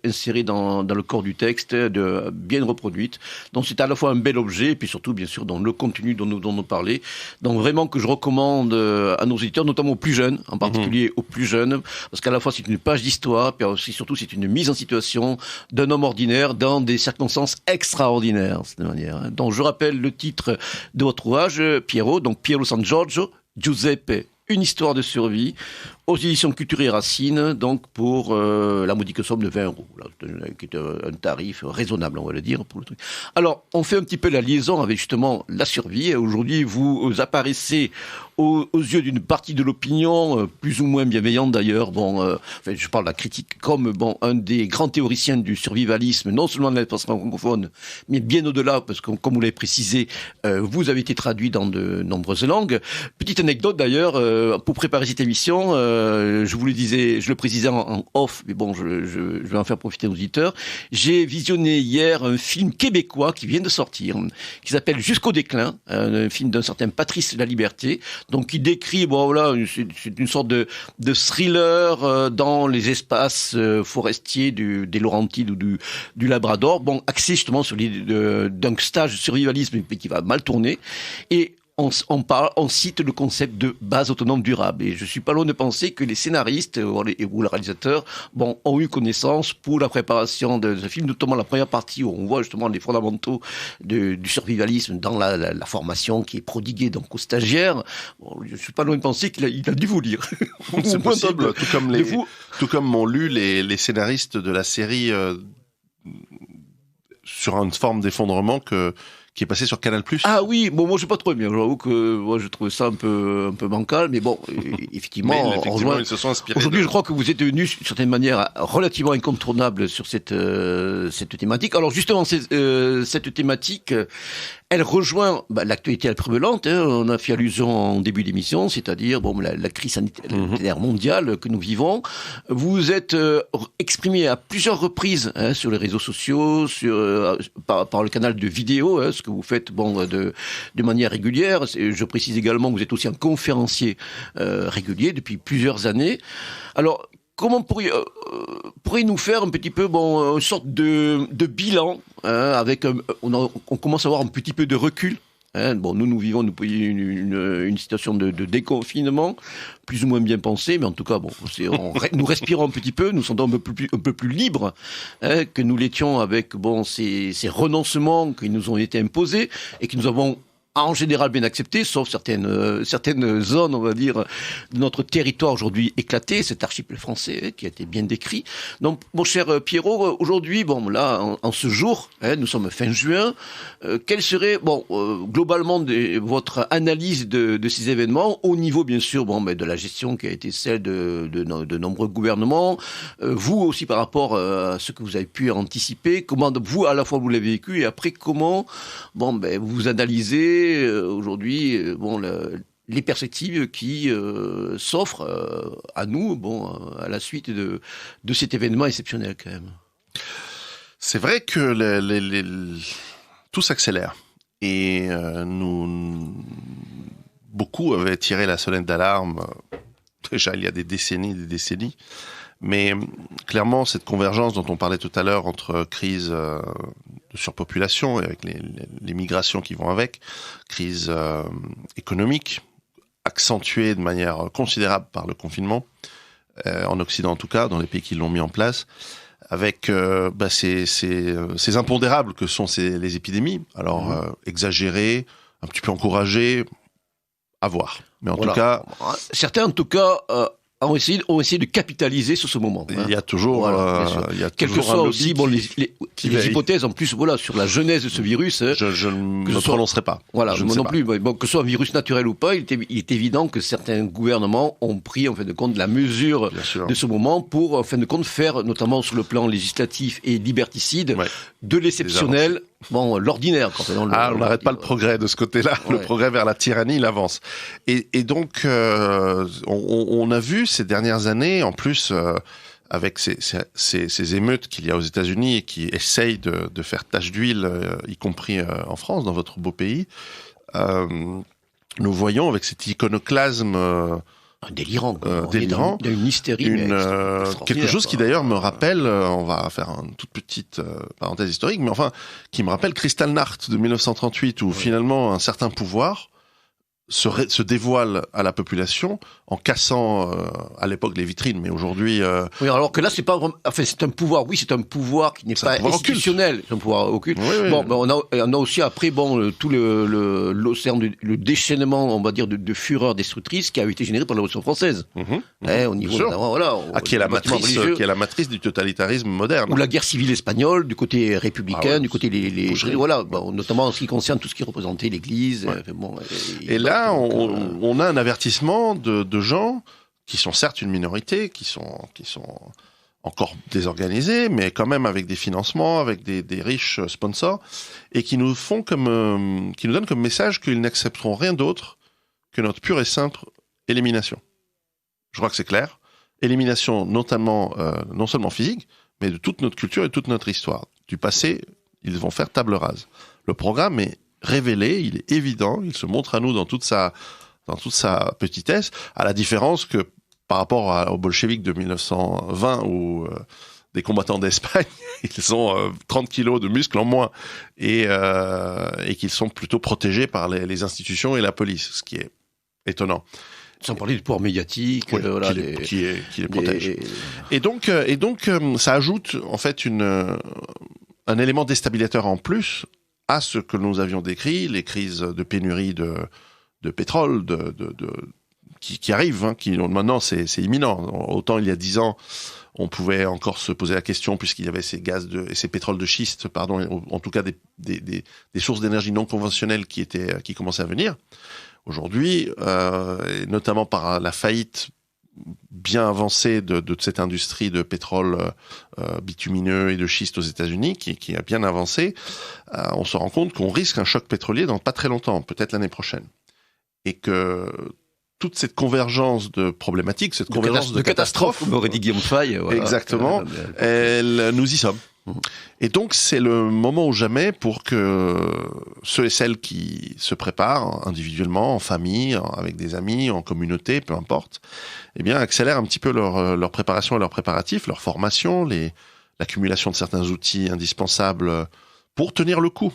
insérées dans le corps du texte, bien reproduites. Donc c'est à la fois un bel objet et puis surtout bien sûr dans le contenu dont nous parlait. Donc vraiment que je recommande à nos éditeurs, notamment aux plus jeunes, en particulier aux plus jeunes, parce qu'à la fois c'est une page d'histoire, puis aussi surtout c'est une mise en situation d'un homme ordinaire dans des circonstances extraordinaires, de cette manière. Donc je rappelle le titre de votre ouvrage, Piero San Giorgio, Giuseppe, une histoire de survie, aux éditions Culture et Racines, donc pour la modique somme de 20 €, là, qui est un tarif raisonnable, on va le dire, pour le truc. Alors, on fait un petit peu la liaison avec justement la survie. Aujourd'hui, vous apparaissez aux yeux d'une partie de l'opinion, plus ou moins bienveillante d'ailleurs, je parle de la critique, comme un des grands théoriciens du survivalisme, non seulement de l'espace francophone, mais bien au-delà, parce que comme vous l'avez précisé, vous avez été traduit dans de nombreuses langues. Petite anecdote d'ailleurs, pour préparer cette émission, je le précisais en off, mais bon, je vais en faire profiter aux auditeurs. J'ai visionné hier un film québécois qui vient de sortir, qui s'appelle Jusqu'au déclin, un film d'un certain Patrice Laliberté, donc qui décrit, c'est une sorte de thriller dans les espaces forestiers des Laurentides ou du Labrador, axé justement sur l'idée d'un stage de survivalisme qui va mal tourner, et on cite le concept de base autonome durable. Et je suis pas loin de penser que les scénaristes ou le réalisateur, ont eu connaissance pour la préparation de ce film, notamment la première partie où on voit justement les fondamentaux du survivalisme dans la formation qui est prodiguée donc aux stagiaires. Je suis pas loin de penser qu'il a dû vous lire. C'est possible, tout comme m'ont lu les scénaristes de la série sur une forme d'effondrement qui est passé sur Canal+. Ah oui, moi j'ai pas trop aimé. J'avoue que moi je trouvais ça un peu bancal, mais effectivement, ils se sont inspirés. Aujourd'hui, je crois que vous êtes devenu, d'une certaine manière, relativement incontournable sur cette thématique. Alors justement, cette thématique, elle rejoint l'actualité prévalente. On a fait allusion en début d'émission, c'est-à-dire la crise sanitaire mondiale que nous vivons. Vous êtes exprimé à plusieurs reprises sur les réseaux sociaux, par le canal de vidéo, ce que vous faites de manière régulière. Je précise également que vous êtes aussi un conférencier régulier depuis plusieurs années. Alors, comment pourriez-nous faire un petit peu une sorte de bilan avec on commence à avoir un petit peu de recul. Nous vivons une situation de déconfinement, plus ou moins bien pensée, mais en tout cas, nous respirons un petit peu, nous sommes un peu plus libres que nous l'étions avec ces renoncements qui nous ont été imposés et que nous avons en général bien accepté, sauf certaines zones, on va dire, de notre territoire aujourd'hui éclaté, cet archipel français qui a été bien décrit. Donc, mon cher Pierrot, aujourd'hui, bon, là, en ce jour, nous sommes fin juin, quelle serait, globalement, votre analyse de ces événements, au niveau, bien sûr, de la gestion qui a été celle de nombreux gouvernements, vous aussi par rapport à ce que vous avez pu anticiper, comment vous, à la fois, vous l'avez vécu, et après, comment, vous analysez aujourd'hui, les perspectives qui s'offrent à nous, à la suite de cet événement exceptionnel quand même. C'est vrai que tout s'accélère et beaucoup avaient tiré la sonnette d'alarme déjà il y a des décennies. Mais clairement, cette convergence dont on parlait tout à l'heure entre crise de surpopulation et avec les migrations qui vont avec, crise économique, accentuée de manière considérable par le confinement, en Occident en tout cas, dans les pays qui l'ont mis en place, avec ces impondérables que sont les épidémies. Alors, exagérées, un petit peu encouragées, à voir. Mais en tout cas... Certains, en tout cas... ont essayé de capitaliser sur ce moment. Il y a toujours, quel que soit aussi les hypothèses en plus sur la genèse de ce virus. Je ne me prononcerai pas. Moi non plus. Que ce soit un virus naturel ou pas, il est évident que certains gouvernements ont pris en fin de compte la mesure de ce moment pour en fin de compte faire, notamment sur le plan législatif et liberticide, de l'exceptionnel. L'ordinaire. On n'arrête pas le progrès de ce côté-là. Ouais. Le progrès vers la tyrannie, il avance. Et donc, on a vu ces dernières années, en plus, avec ces émeutes qu'il y a aux États-Unis et qui essayent de faire tache d'huile, y compris en France, dans votre beau pays, nous voyons avec cet iconoclasme... délirant. Délirant. Il y a une hystérie. Quelque chose qui d'ailleurs me rappelle, on va faire une toute petite parenthèse historique, mais enfin, qui me rappelle Kristallnacht de 1938, où finalement un certain pouvoir se dévoile à la population en cassant à l'époque les vitrines, mais aujourd'hui... Oui, alors que là, c'est pas vraiment... Enfin, c'est un pouvoir qui n'est pas institutionnel. C'est un pouvoir occulte. Oui. On a aussi après, tout l'océan, le déchaînement, on va dire, de fureur destructrice qui a été généré par la Révolution française. Au niveau qui est la matrice du totalitarisme moderne. Ou la guerre civile espagnole, du côté républicain, du côté notamment en ce qui concerne tout ce qui représentait l'Église. Et là, on a un avertissement de gens qui sont certes une minorité, qui sont encore désorganisés, mais quand même avec des financements, avec des riches sponsors, et qui nous donnent comme message qu'ils n'accepteront rien d'autre que notre pure et simple élimination. Je crois que c'est clair. Élimination notamment, non seulement physique, mais de toute notre culture et toute notre histoire. Du passé, ils vont faire table rase. Le programme est révélé, il est évident, il se montre à nous dans toute sa petitesse, à la différence que par rapport aux bolcheviks de 1920 où des combattants d'Espagne, ils ont 30 kilos de muscles en moins et qu'ils sont plutôt protégés par les institutions et la police, ce qui est étonnant. Sans parler du pouvoir médiatique, qui les protège. Et donc, ça ajoute en fait un élément déstabilisateur en plus à ce que nous avions décrit, les crises de pénurie de pétrole, qui arrivent, qui maintenant c'est imminent. Autant il y a 10 ans, on pouvait encore se poser la question puisqu'il y avait ces ces pétroles de schiste, en tout cas des sources d'énergie non conventionnelles qui commençaient à venir. Aujourd'hui, et notamment par la faillite bien avancée de cette industrie de pétrole bitumineux et de schiste aux États-Unis, qui a bien avancé, on se rend compte qu'on risque un choc pétrolier dans pas très longtemps, peut-être l'année prochaine. Et que toute cette convergence de problématiques, cette convergence de catastrophes, comme aurait dit Guillaume Fay, exactement, nous y sommes. Et donc c'est le moment ou jamais pour que ceux et celles qui se préparent individuellement, en famille, avec des amis, en communauté, peu importe, accélèrent un petit peu leur préparation et leurs préparatifs, leur formation, l'accumulation de certains outils indispensables pour tenir le coup.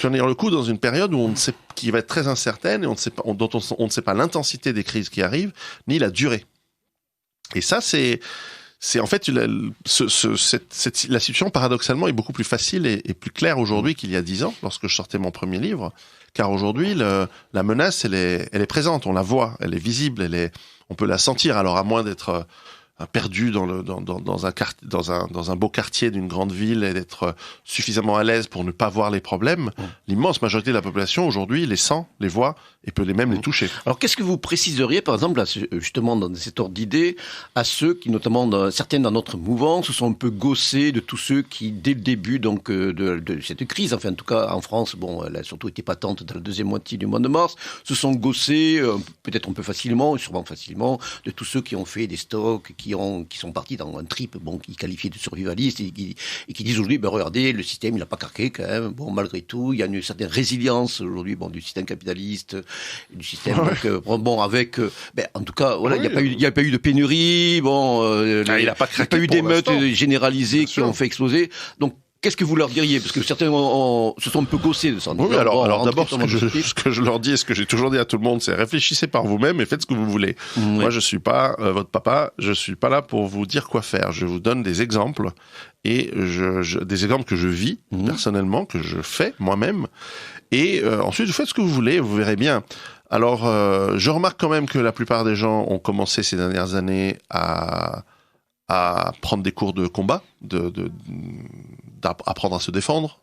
Tenir le coup dans une période où qui va être très incertaine et dont on ne sait pas l'intensité des crises qui arrivent, ni la durée. Et ça, c'est c'est en fait la situation paradoxalement est beaucoup plus facile et plus claire aujourd'hui qu'il y a 10 ans lorsque je sortais mon premier livre, car aujourd'hui la menace elle est présente, on la voit, elle est visible, on peut la sentir. Alors à moins d'être perdu dans un beau quartier d'une grande ville et d'être suffisamment à l'aise pour ne pas voir les problèmes, l'immense majorité de la population aujourd'hui les sent, les voit et peut même les toucher. Alors qu'est-ce que vous préciseriez par exemple, justement dans cet ordre d'idée, à ceux qui notamment, certains dans notre mouvance, se sont un peu gaussés de tous ceux qui dès le début donc de cette crise, enfin en tout cas en France, bon elle a surtout été patente dans la deuxième moitié du mois de mars, se sont gaussés peut-être un peu facilement, sûrement facilement, de tous ceux qui ont fait des stocks, qui sont partis dans un trip, bon, qui qualifient de survivaliste et qui disent aujourd'hui, ben regardez, le système il n'a pas craqué quand même. Bon, malgré tout, il y a une certaine résilience aujourd'hui, bon, du système capitaliste, du système bon avec, ben en tout cas, voilà, il n'y a pas eu de pénurie, bon, il n'y a pas eu d'émeutes généralisées qui ont fait exploser. Donc qu'est-ce que vous leur diriez? Parce que certains se sont un peu gaussés de ça. Oui, alors d'abord, ce que je leur dis et ce que j'ai toujours dit à tout le monde, c'est réfléchissez par vous-même et faites ce que vous voulez. Oui. Moi, je suis pas votre papa, je suis pas là pour vous dire quoi faire. Je vous donne des exemples et des exemples que je vis personnellement, que je fais moi-même. Et ensuite, vous faites ce que vous voulez, vous verrez bien. Alors, je remarque quand même que la plupart des gens ont commencé ces dernières années à prendre des cours de combat, d'apprendre à se défendre,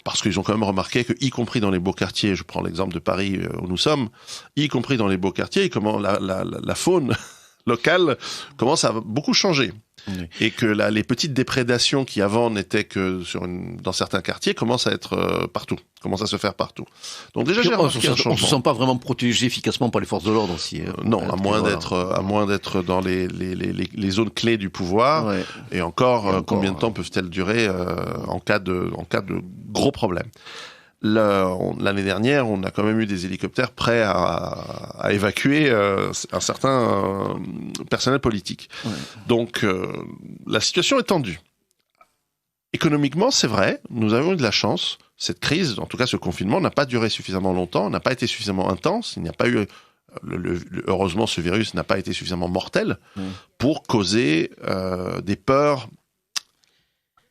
parce qu'ils ont quand même remarqué que, y compris dans les beaux quartiers, je prends l'exemple de Paris où nous sommes, y compris dans les beaux quartiers, comment la faune locale commence à beaucoup changer. Oui. Et que les petites déprédations qui avant n'étaient que dans certains quartiers commencent à être partout, commencent à se faire partout. Donc déjà, j'ai remarqué un changement. On se sent pas vraiment protégé efficacement par les forces de l'ordre aussi. Non, à moins d'être dans les zones clés du pouvoir. Ouais. Et encore, combien de temps peuvent-elles durer en cas de gros problèmes? L'année dernière, on a quand même eu des hélicoptères prêts à évacuer un certain personnel politique. Ouais. Donc, la situation est tendue. Économiquement, c'est vrai, nous avons eu de la chance. Cette crise, en tout cas ce confinement, n'a pas duré suffisamment longtemps, n'a pas été suffisamment intense. Il n'y a pas eu... heureusement, ce virus n'a pas été suffisamment mortel pour causer des peurs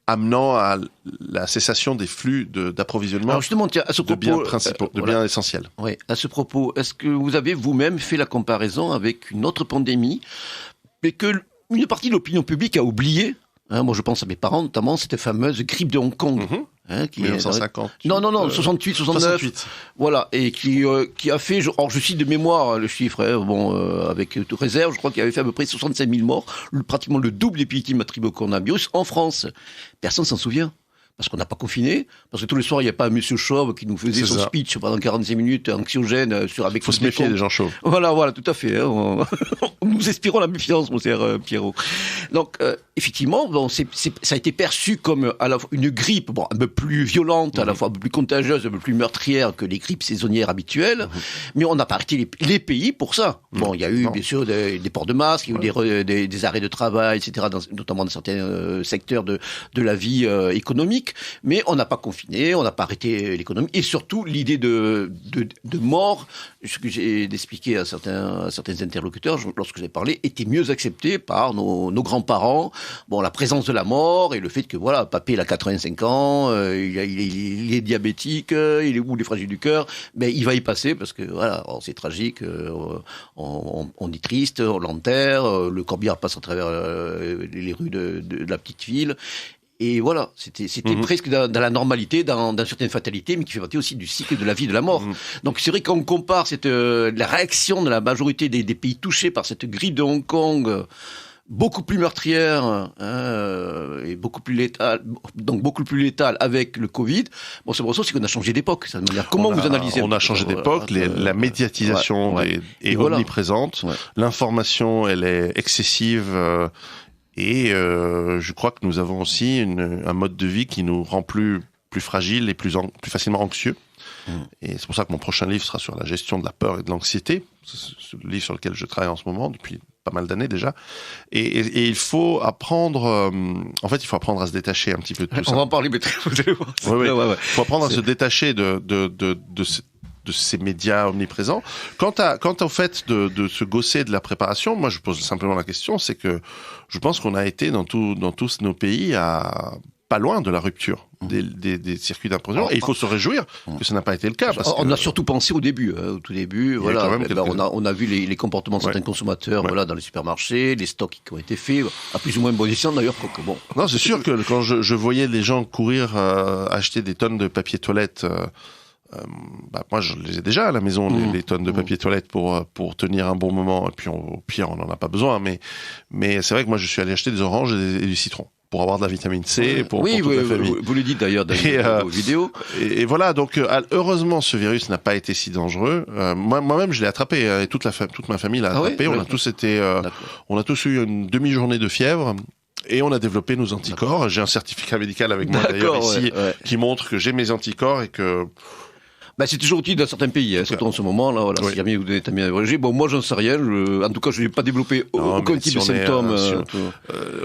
amenant à la cessation des flux d'approvisionnement de biens principaux, de biens essentiels. Oui, à ce propos, est-ce que vous avez vous-même fait la comparaison avec une autre pandémie, mais que une partie de l'opinion publique a oublié? Moi, je pense à mes parents, notamment cette fameuse grippe de Hong Kong. Qui 1950. Non, 68, 69. 68. Voilà, et qui a fait, alors je cite de mémoire le chiffre, avec toute réserve, je crois qu'il avait fait à peu près 65 000 morts, pratiquement le double des victimes attribuées au coronavirus en France. Personne s'en souvient. Parce qu'on n'a pas confiné, parce que tous les soirs, il n'y a pas un monsieur chauve qui nous faisait son speech pendant 45 minutes, anxiogène, avec... Faut se méfier des gens chauves. Voilà, tout à fait. Nous espérons la méfiance, mon cher Pierrot. Donc, effectivement, ça a été perçu comme à la fois une grippe, un peu plus violente, à la fois un peu plus contagieuse, un peu plus meurtrière que les grippes saisonnières habituelles, mais on n'a pas arrêté les pays pour ça. Bon, il y a eu, bien sûr, des ports de masques, il y a eu des arrêts de travail, etc., notamment dans certains secteurs de la vie économique. Mais on n'a pas confiné, on n'a pas arrêté l'économie, et surtout l'idée de mort, ce que j'ai expliqué à certains interlocuteurs lorsque j'ai parlé, était mieux accepté par nos grands-parents. Bon, la présence de la mort et le fait que voilà, papé il a 85 ans, il est diabétique, il est fragile du cœur, mais il va y passer parce que voilà, c'est tragique, on est triste, on l'enterre, le corbillard passe à travers les rues de la petite ville. Et voilà, c'était presque dans la normalité, dans certaines fatalités, mais qui fait partie aussi du cycle de la vie et de la mort. Donc c'est vrai qu'on compare la réaction de la majorité des pays touchés par cette grippe de Hong Kong, beaucoup plus meurtrière et beaucoup plus létale avec le Covid. Bon, c'est pour ça aussi qu'on a changé d'époque. Comment vous analysez? On a changé d'époque. La médiatisation est omniprésente. Ouais. L'information, elle est excessive. Et je crois que nous avons aussi un mode de vie qui nous rend plus fragiles et plus facilement anxieux. Et c'est pour ça que mon prochain livre sera sur la gestion de la peur et de l'anxiété. C'est le livre sur lequel je travaille en ce moment depuis pas mal d'années déjà. Et il faut apprendre... en fait, il faut apprendre à se détacher un petit peu de tout ça. On va en parler, mais vous allez voir. Il faut apprendre à se détacher de ces médias omniprésents. Quant au fait de se gausser de la préparation, moi je pose simplement la question, c'est que je pense qu'on a été dans tous nos pays à pas loin de la rupture des circuits d'approvisionnement. Et il faut se réjouir que ça n'a pas été le cas. On a surtout pensé au début. Au tout début, voilà. On a vu les comportements de certains consommateurs, voilà, dans les supermarchés, les stocks qui ont été faits, à plus ou moins bon escient d'ailleurs. Bon. Non, c'est sûr que quand je voyais les gens courir acheter des tonnes de papier toilette. Moi, je les ai déjà à la maison, les tonnes de papier toilette pour tenir un bon moment. Et puis, au pire, on n'en a pas besoin. Mais c'est vrai que moi, je suis allé acheter des oranges et du citron pour avoir de la vitamine C pour toute la famille. Vous le dites d'ailleurs dans vos vidéos. Et voilà, donc heureusement, ce virus n'a pas été si dangereux. Moi-même, je l'ai attrapé et toute ma famille l'a attrapé. On a tous eu une demi-journée de fièvre. Et on a développé nos anticorps. J'ai un certificat médical avec moi d'ailleurs ici qui montre que j'ai mes anticorps et que... c'est toujours utile dans certains pays, surtout en ce moment. Là, voilà, si jamais vous êtes bien abrégé. Bon, moi, j'en sais rien. En tout cas, je n'ai pas développé aucun type de symptômes.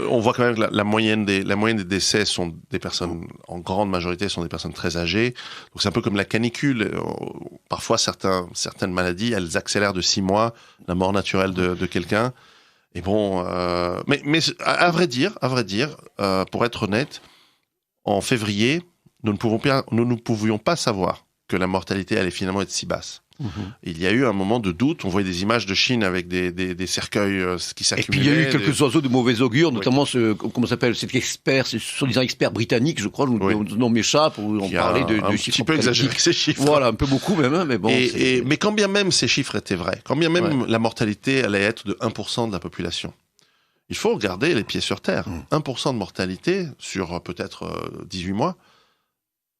On voit quand même que la moyenne des décès sont des personnes, en grande majorité, sont des personnes très âgées. Donc, c'est un peu comme la canicule. Parfois, certaines maladies, elles accélèrent de 6 mois la mort naturelle de quelqu'un. Et bon, mais à vrai dire, pour être honnête, en février, nous ne pouvions pas savoir que la mortalité allait finalement être si basse. Il y a eu un moment de doute, on voyait des images de Chine avec des cercueils qui s'accumulaient. Et puis il y a eu quelques oiseaux de mauvais augure, notamment comment s'appelle cet expert, ce soi-disant expert britannique, je crois, le nom m'échappe, où on parlait de chiffres. Un petit peu exagéré ces chiffres. Voilà, un peu beaucoup même, mais bon. Mais quand bien même ces chiffres étaient vrais, quand bien même la mortalité allait être de 1% de la population, il faut regarder les pieds sur terre. 1% de mortalité sur peut-être 18 mois,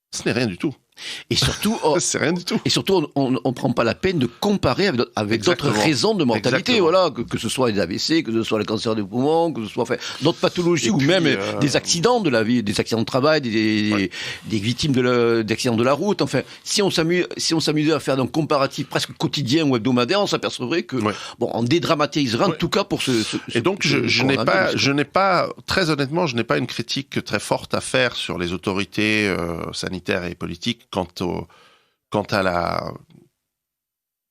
ce n'est rien du tout. Et surtout, c'est rien du tout. Et surtout, on prend pas la peine de comparer avec d'autres raisons de mortalité. Voilà, que ce soit les AVC, que ce soit le cancer des poumons, que ce soit d'autres pathologies ou même des accidents de la vie, des accidents de travail, des victimes d'accidents de la route. Enfin, si on s'amusait à faire un comparatif presque quotidien ou hebdomadaire, on s'apercevrait que on dédramatiserait en tout cas pour Et donc, je n'ai pas, très honnêtement, je n'ai pas une critique très forte à faire sur les autorités sanitaires et politiques quant à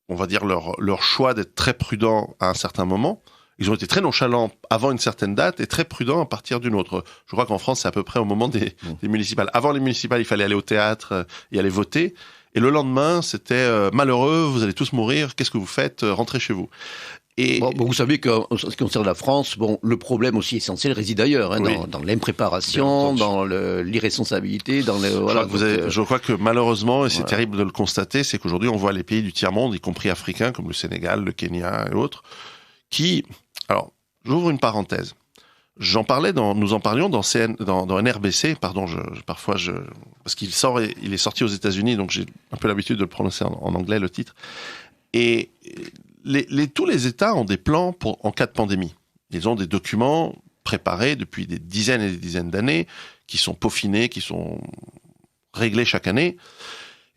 on va dire leur choix d'être très prudents à un certain moment. Ils ont été très nonchalants avant une certaine date et très prudents à partir d'une autre. Je crois qu'en France, c'est à peu près au moment des municipales. Avant les municipales, il fallait aller au théâtre et aller voter. Et le lendemain, c'était malheureux, vous allez tous mourir, qu'est-ce que vous faites? Rentrez chez vous. Et vous savez qu'en ce qui concerne la France, le problème aussi essentiel réside ailleurs, dans l'impréparation, dans l'irresponsabilité, je crois que malheureusement, et c'est terrible de le constater, c'est qu'aujourd'hui on voit les pays du tiers-monde, y compris africains, comme le Sénégal, le Kenya et autres, qui... Alors, j'ouvre une parenthèse. Nous en parlions dans NRBC, pardon, parce qu'il est sorti aux États-Unis, donc j'ai un peu l'habitude de le prononcer en anglais, le titre. Et tous les États ont des plans en cas de pandémie. Ils ont des documents préparés depuis des dizaines et des dizaines d'années, qui sont peaufinés, qui sont réglés chaque année.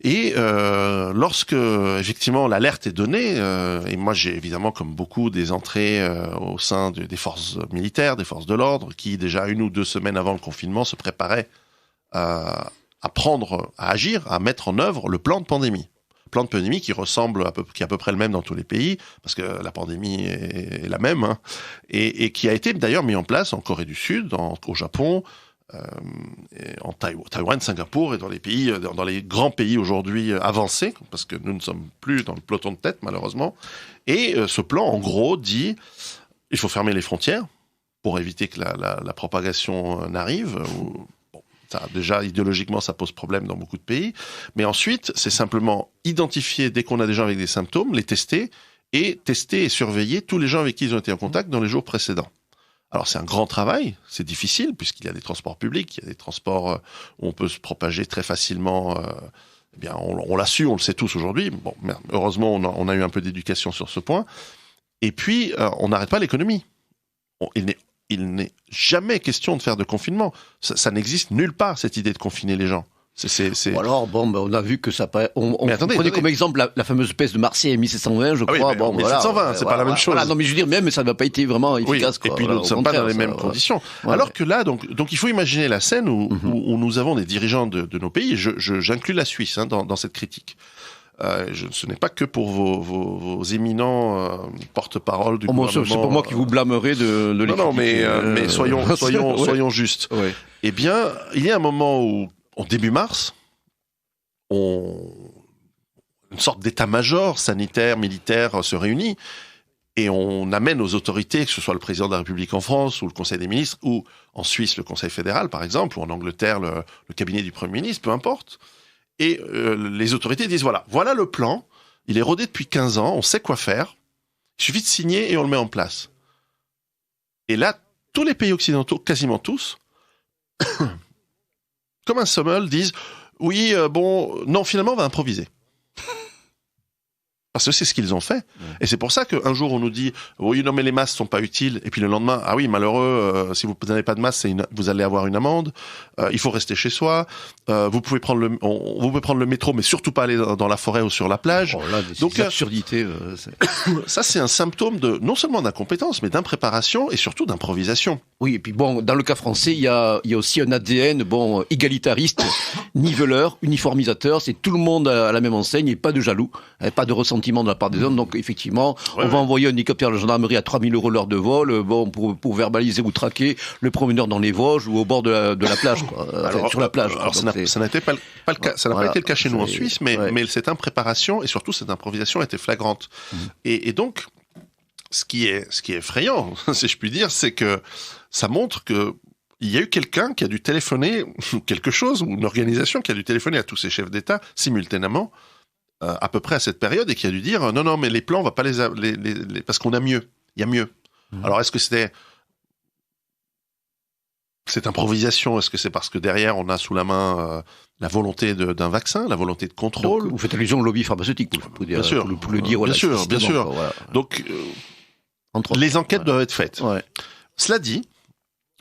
Et lorsque, effectivement, l'alerte est donnée, et moi j'ai évidemment, comme beaucoup, des entrées au sein des forces militaires, des forces de l'ordre, qui déjà 1 ou 2 semaines avant le confinement se préparaient à agir, à mettre en œuvre le plan de pandémie. Plan de pandémie qui est à peu près le même dans tous les pays, parce que la pandémie est la même, et qui a été d'ailleurs mis en place en Corée du Sud, au Japon, en Taïwan, Singapour et dans les grands pays aujourd'hui avancés, parce que nous ne sommes plus dans le peloton de tête malheureusement. Et ce plan, en gros, dit il faut fermer les frontières pour éviter que la propagation n'arrive. Déjà, idéologiquement, ça pose problème dans beaucoup de pays. Mais ensuite, c'est simplement identifier, dès qu'on a des gens avec des symptômes, les tester et surveiller tous les gens avec qui ils ont été en contact dans les jours précédents. Alors, c'est un grand travail, c'est difficile, puisqu'il y a des transports publics, il y a des transports où on peut se propager très facilement. On l'a su, on le sait tous aujourd'hui. Bon, heureusement, on a eu un peu d'éducation sur ce point. Et puis, on n'arrête pas l'économie. Il n'est jamais question de faire de confinement. Ça n'existe nulle part, cette idée de confiner les gens. Ou alors, on a vu que ça... Prenez comme exemple la fameuse peste de Marseille en 1720, je crois. 1720, c'est pas la même chose. Non, mais je veux dire, même, ça n'a pas été vraiment efficace. Et puis, nous ne sommes pas dans les mêmes conditions. Alors que là, donc, il faut imaginer la scène où nous avons des dirigeants de nos pays, j'inclus la Suisse dans cette critique, Ce n'est pas que pour vos éminents porte-parole du gouvernement. C'est pour moi qui vous blâmerai de l'équipe. Non, mais soyons justes. Ouais. Eh bien, il y a un moment où, en début mars, une sorte d'état-major sanitaire, militaire se réunit et on amène aux autorités, que ce soit le président de la République en France ou le Conseil des ministres, ou en Suisse le Conseil fédéral par exemple, ou en Angleterre le cabinet du Premier ministre, peu importe. Et les autorités disent voilà le plan, il est rodé depuis 15 ans, on sait quoi faire, il suffit de signer et on le met en place. Et là, tous les pays occidentaux, quasiment tous, comme un sommel, disent oui, non, finalement on va improviser. Parce que c'est ce qu'ils ont fait. Et c'est pour ça qu'un jour on nous dit oui, non mais les masques sont pas utiles, et puis le lendemain ah oui, malheureux, si vous n'avez pas de masque, vous allez avoir une amende, il faut rester chez soi, vous pouvez prendre le métro, mais surtout pas aller dans la forêt ou sur la plage. Donc absurdités. Ça c'est un symptôme de non seulement d'incompétence, mais d'impréparation et surtout d'improvisation. Oui, et puis bon, dans le cas français, il y a aussi un ADN égalitariste, niveleur, uniformisateur, c'est tout le monde à la même enseigne et pas de jaloux, pas de ressentiment de la part des hommes. Donc effectivement, on va envoyer un hélicoptère de gendarmerie à 3 000 € l'heure de vol, pour verbaliser ou traquer le promeneur dans les Vosges ou au bord de la plage, quoi. Sur la plage. Alors ça n'a pas été le cas chez nous en Suisse, mais cette impréparation et surtout cette improvisation était flagrante. Et donc, ce qui est effrayant, si je puis dire, c'est que ça montre que il y a eu quelqu'un qui a dû téléphoner, quelque chose, ou une organisation qui a dû téléphoner à tous ces chefs d'État simultanément, à peu près à cette période, et qui a dû dire non, mais les plans, on va pas les parce qu'on a mieux, il y a mieux. Alors est-ce que c'était cette improvisation, est-ce que c'est parce que derrière on a sous la main la volonté d'un vaccin, la volonté de contrôle? Donc, vous faites allusion au lobby pharmaceutique, pour bien sûr, pour le dire. Bien sûr. Voilà. Donc les enquêtes doivent être faites. Ouais. Cela dit,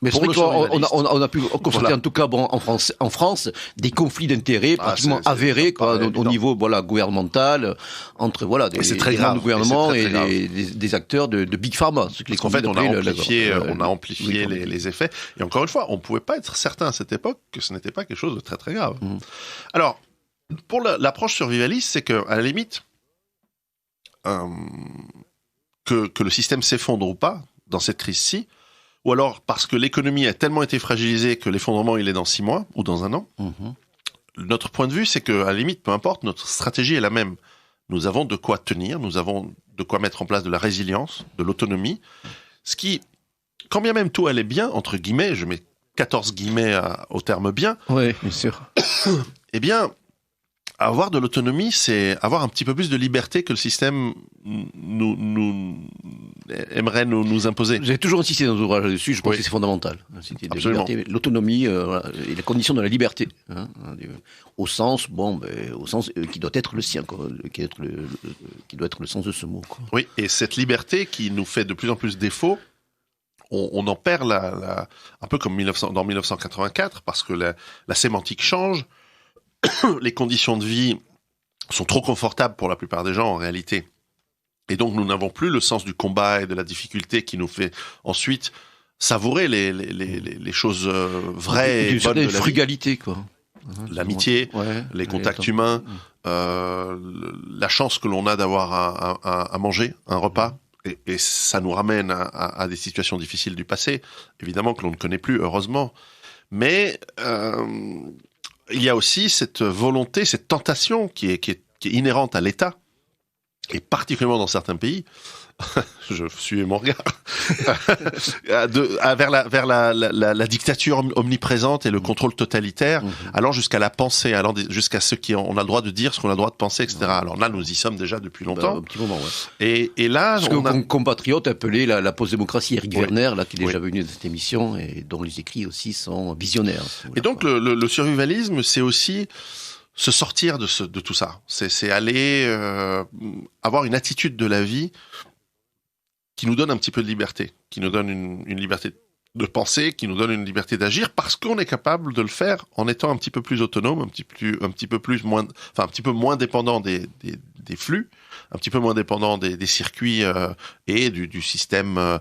mais c'est vrai qu'on a pu constater, en tout cas, en France, des conflits d'intérêts pratiquement avérés, au niveau, gouvernemental, entre, des membres du gouvernement et des acteurs de Big Pharma. Parce qu'en fait, on a amplifié les effets. Et encore une fois, on pouvait pas être certain à cette époque que ce n'était pas quelque chose de très très grave. Alors, pour l'approche survivaliste, c'est que, à la limite, que le système s'effondre ou pas, dans cette crise-ci, ou alors parce que l'économie a tellement été fragilisée que l'effondrement il est dans 6 mois ou dans 1 an. Notre point de vue, c'est que à la limite, peu importe, notre stratégie est la même. Nous avons de quoi tenir, nous avons de quoi mettre en place de la résilience, de l'autonomie, ce qui, quand bien même tout allait bien, entre guillemets, je mets 14 guillemets au terme bien. Oui, bien sûr. Eh bien, avoir de l'autonomie, c'est avoir un petit peu plus de liberté que le système aimerait nous imposer. J'ai toujours insisté dans nos ouvrages là-dessus, je pense que c'est fondamental. Absolument. L'autonomie et les conditions de la liberté, au sens qui doit être le sien, qui doit être le sens de ce mot. Oui, et cette liberté qui nous fait de plus en plus défaut, on en perd un peu comme dans 1984, parce que la sémantique change. Les conditions de vie sont trop confortables pour la plupart des gens en réalité. Et donc nous n'avons plus le sens du combat et de la difficulté qui nous fait ensuite savourer les choses vraies et bonnes de la frugalité, vie. Quoi. L'amitié, les contacts humains, la chance que l'on a d'avoir à manger, un repas. Et ça nous ramène à des situations difficiles du passé, évidemment que l'on ne connaît plus, heureusement. Mais il y a aussi cette volonté, cette tentation qui est inhérente à l'État, et particulièrement dans certains pays, je suis mon regard, vers la dictature omniprésente et le contrôle totalitaire, allant jusqu'à la pensée, allant jusqu'à ce qu'on a le droit de dire, ce qu'on a le droit de penser, etc. Alors là, nous y sommes déjà depuis longtemps. Un petit moment, ouais. Et là, ce que compatriote appelait la post-démocratie, Eric Werner, là, qui est déjà venu de cette émission et dont les écrits aussi sont visionnaires. Et donc, le survivalisme, c'est aussi se sortir de tout ça. C'est aller avoir une attitude de la vie qui nous donne un petit peu de liberté, qui nous donne une liberté de penser, qui nous donne une liberté d'agir, parce qu'on est capable de le faire en étant un petit peu plus autonome, un petit peu moins dépendant des flux, un petit peu moins dépendant des circuits et du système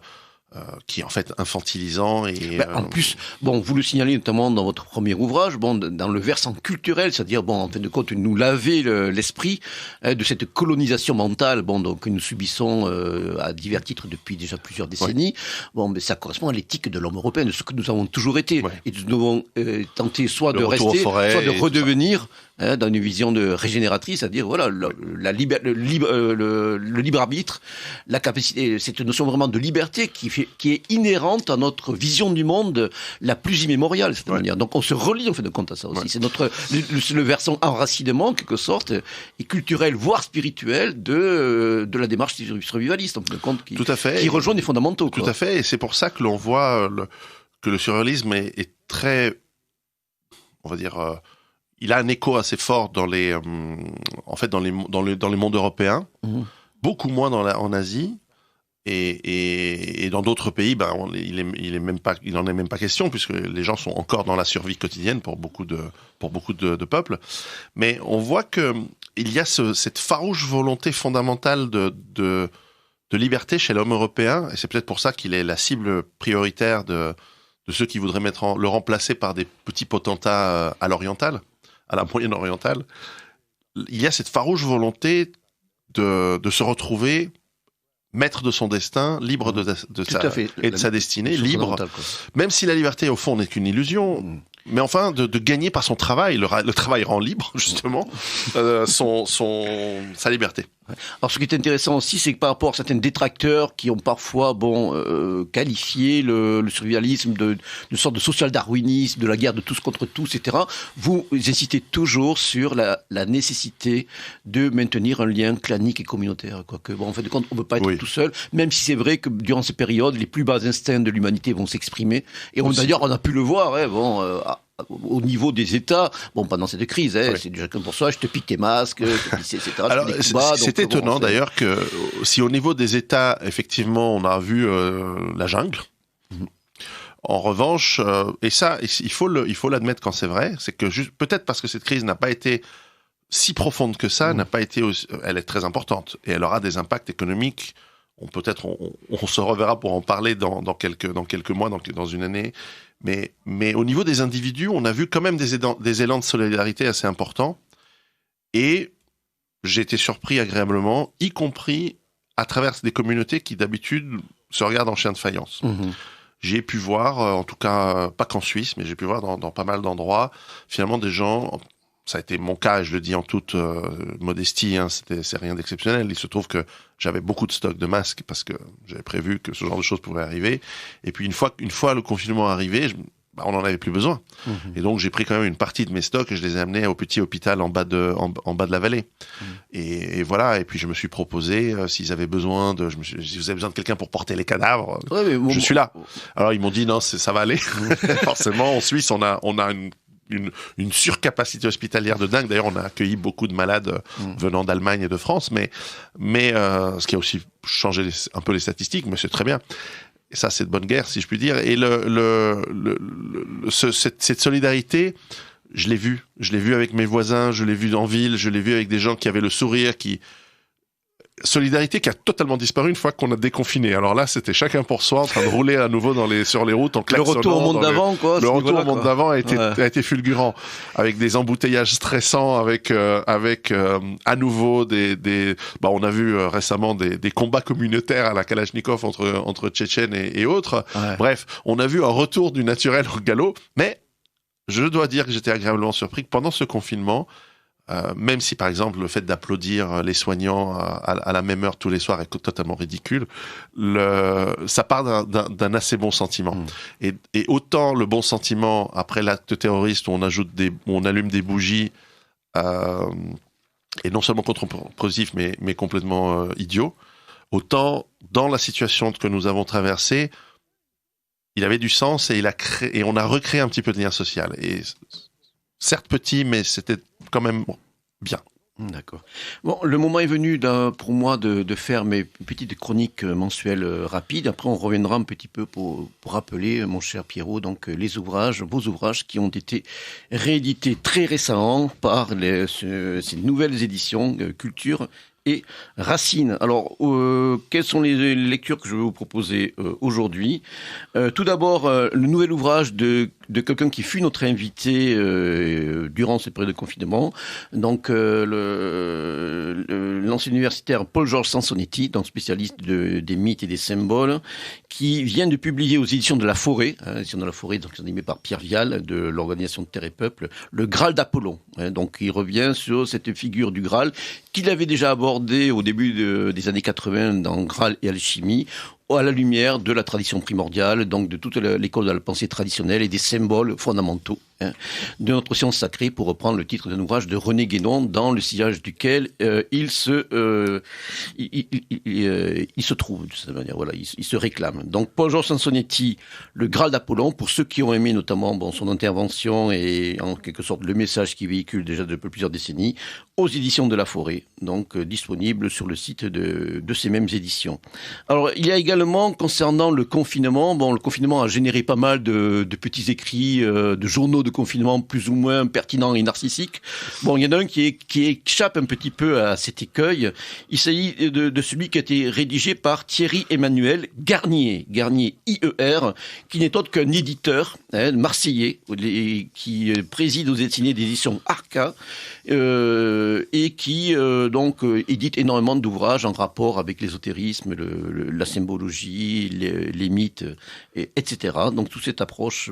qui est en fait infantilisant et En plus, vous le signalez notamment dans votre premier ouvrage, dans le versant culturel, c'est-à-dire en fin de compte nous laver l'esprit de cette colonisation mentale, donc que nous subissons à divers titres depuis déjà plusieurs décennies. Mais ça correspond à l'éthique de l'homme européen, de ce que nous avons toujours été, et nous devons tenter soit de rester, soit de redevenir. Dans une vision régénératrice, c'est-à-dire le libre arbitre, la capacité, cette notion vraiment de liberté qui est inhérente à notre vision du monde la plus immémoriale de cette manière. Donc on se relie en fin de compte à ça aussi. C'est le versant enracinement en quelque sorte et culturel voire spirituel de la démarche survivaliste en fin de compte qui rejoint les fondamentaux. Tout à fait, et c'est pour ça que l'on voit que le surréalisme est très, on va dire. Il a un écho assez fort dans les mondes européens, beaucoup moins en Asie et dans d'autres pays. Il en est même pas question puisque les gens sont encore dans la survie quotidienne pour beaucoup de peuples. Mais on voit que il y a cette farouche volonté fondamentale de liberté chez l'homme européen et c'est peut-être pour ça qu'il est la cible prioritaire de ceux qui voudraient le remplacer par des petits potentats à l'oriental. À la Moyenne-Orientale, il y a cette farouche volonté de se retrouver maître de son destin, libre de sa destinée, libre, même si la liberté, au fond, n'est qu'une illusion, mais enfin, de gagner par son travail. Le travail rend libre, justement, sa liberté. Alors, ce qui est intéressant aussi, c'est que par rapport à certains détracteurs qui ont parfois, qualifié le survivalisme de sorte de social-darwinisme, de la guerre de tous contre tous, etc., vous insistez toujours sur la nécessité de maintenir un lien clanique et communautaire. En fin de compte, on ne peut pas être tout seul, même si c'est vrai que durant ces périodes, les plus bas instincts de l'humanité vont s'exprimer. Et d'ailleurs, on a pu le voir, au niveau des États, pendant cette crise, c'est du chacun pour soi, je te pique tes masques, etc. Alors, c'est étonnant d'ailleurs que si au niveau des États, effectivement, on a vu la jungle. En revanche, et ça, il faut l'admettre quand c'est vrai, c'est que peut-être parce que cette crise n'a pas été si profonde que ça, elle est très importante et elle aura des impacts économiques. On se reverra pour en parler dans quelques mois, dans une année. Mais au niveau des individus, on a vu quand même des élans de solidarité assez importants. Et j'ai été surpris agréablement, y compris à travers des communautés qui d'habitude se regardent en chien de faïence. J'ai pu voir, en tout cas pas qu'en Suisse, mais j'ai pu voir dans pas mal d'endroits, finalement des gens. Ça a été mon cas, je le dis en toute modestie, c'est rien d'exceptionnel. Il se trouve que j'avais beaucoup de stocks de masques parce que j'avais prévu que ce genre de choses pourrait arriver. Et puis une fois le confinement arrivé, on n'en avait plus besoin. Et donc j'ai pris quand même une partie de mes stocks et je les ai amenés au petit hôpital en bas de la vallée. Et voilà. Et puis je me suis proposé s'ils avaient besoin si vous avez besoin de quelqu'un pour porter les cadavres, je suis là. Alors ils m'ont dit non, ça va aller. Forcément, en Suisse, on a une surcapacité hospitalière de dingue. D'ailleurs, on a accueilli beaucoup de malades venant d'Allemagne et de France, mais ce qui a aussi changé un peu les statistiques, mais c'est très bien. Et ça, c'est de bonne guerre, si je puis dire. Et cette solidarité, je l'ai vu avec mes voisins, je l'ai vu en ville, je l'ai vu avec des gens qui avaient le sourire, solidarité qui a totalement disparu une fois qu'on a déconfiné. Alors là, c'était chacun pour soi, en train de rouler à nouveau sur les routes en klaxonnant. Le retour au monde d'avant, quoi. Le retour au monde d'avant a été fulgurant, avec des embouteillages stressants, avec à nouveau on a vu récemment des combats communautaires à la Kalachnikov entre Tchétchènes et autres. Bref, on a vu un retour du naturel au galop, mais je dois dire que j'étais agréablement surpris que pendant ce confinement, même si par exemple le fait d'applaudir les soignants à la même heure tous les soirs est totalement ridicule, ça part d'un assez bon sentiment. Et autant le bon sentiment après l'acte terroriste où on allume des bougies et non seulement contre-productif mais complètement idiot, autant dans la situation que nous avons traversée, il avait du sens et on a recréé un petit peu de lien social. Et certes petit, mais c'était quand même bien. D'accord. Bon, le moment est venu pour moi de faire mes petites chroniques mensuelles rapides. Après, on reviendra un petit peu pour rappeler, mon cher Pierrot, donc vos ouvrages qui ont été réédités très récemment par ces nouvelles éditions Culture et Racine. Alors, quelles sont les lectures que je vais vous proposer aujourd'hui? Tout d'abord, le nouvel ouvrage de quelqu'un qui fut notre invité durant cette période de confinement, donc l'ancien universitaire Paul-Georges Sansonetti, donc spécialiste des mythes et des symboles, qui vient de publier aux éditions de La Forêt, éditions de La Forêt, donc animé par Pierre Vial de l'organisation de Terre et Peuple, le Graal d'Apollon. Donc il revient sur cette figure du Graal qu'il avait déjà abordé au début des années 80 dans Graal et Alchimie, à la lumière de la tradition primordiale, donc de toute l'école de la pensée traditionnelle et des symboles fondamentaux de notre science sacrée, pour reprendre le titre d'un ouvrage de René Guénon, dans le sillage duquel il se trouve de cette manière. Voilà, il se réclame. Donc Paul-Georges Sansonetti, le Graal d'Apollon, pour ceux qui ont aimé notamment son intervention et en quelque sorte le message qu'il véhicule déjà depuis plusieurs décennies, aux éditions de La Forêt, donc disponible sur le site de ces mêmes éditions. Alors il y a également, concernant le confinement, le confinement a généré pas mal de petits écrits, de journaux de confinement plus ou moins pertinents et narcissiques. Il y en a un qui échappe un petit peu à cet écueil. Il s'agit de celui qui a été rédigé par Thierry Emmanuel Garnier IER, qui n'est autre qu'un éditeur marseillais qui préside aux éditions Arca, et qui édite énormément d'ouvrages en rapport avec l'ésotérisme, la symbologie, les mythes, etc. Donc toute cette approche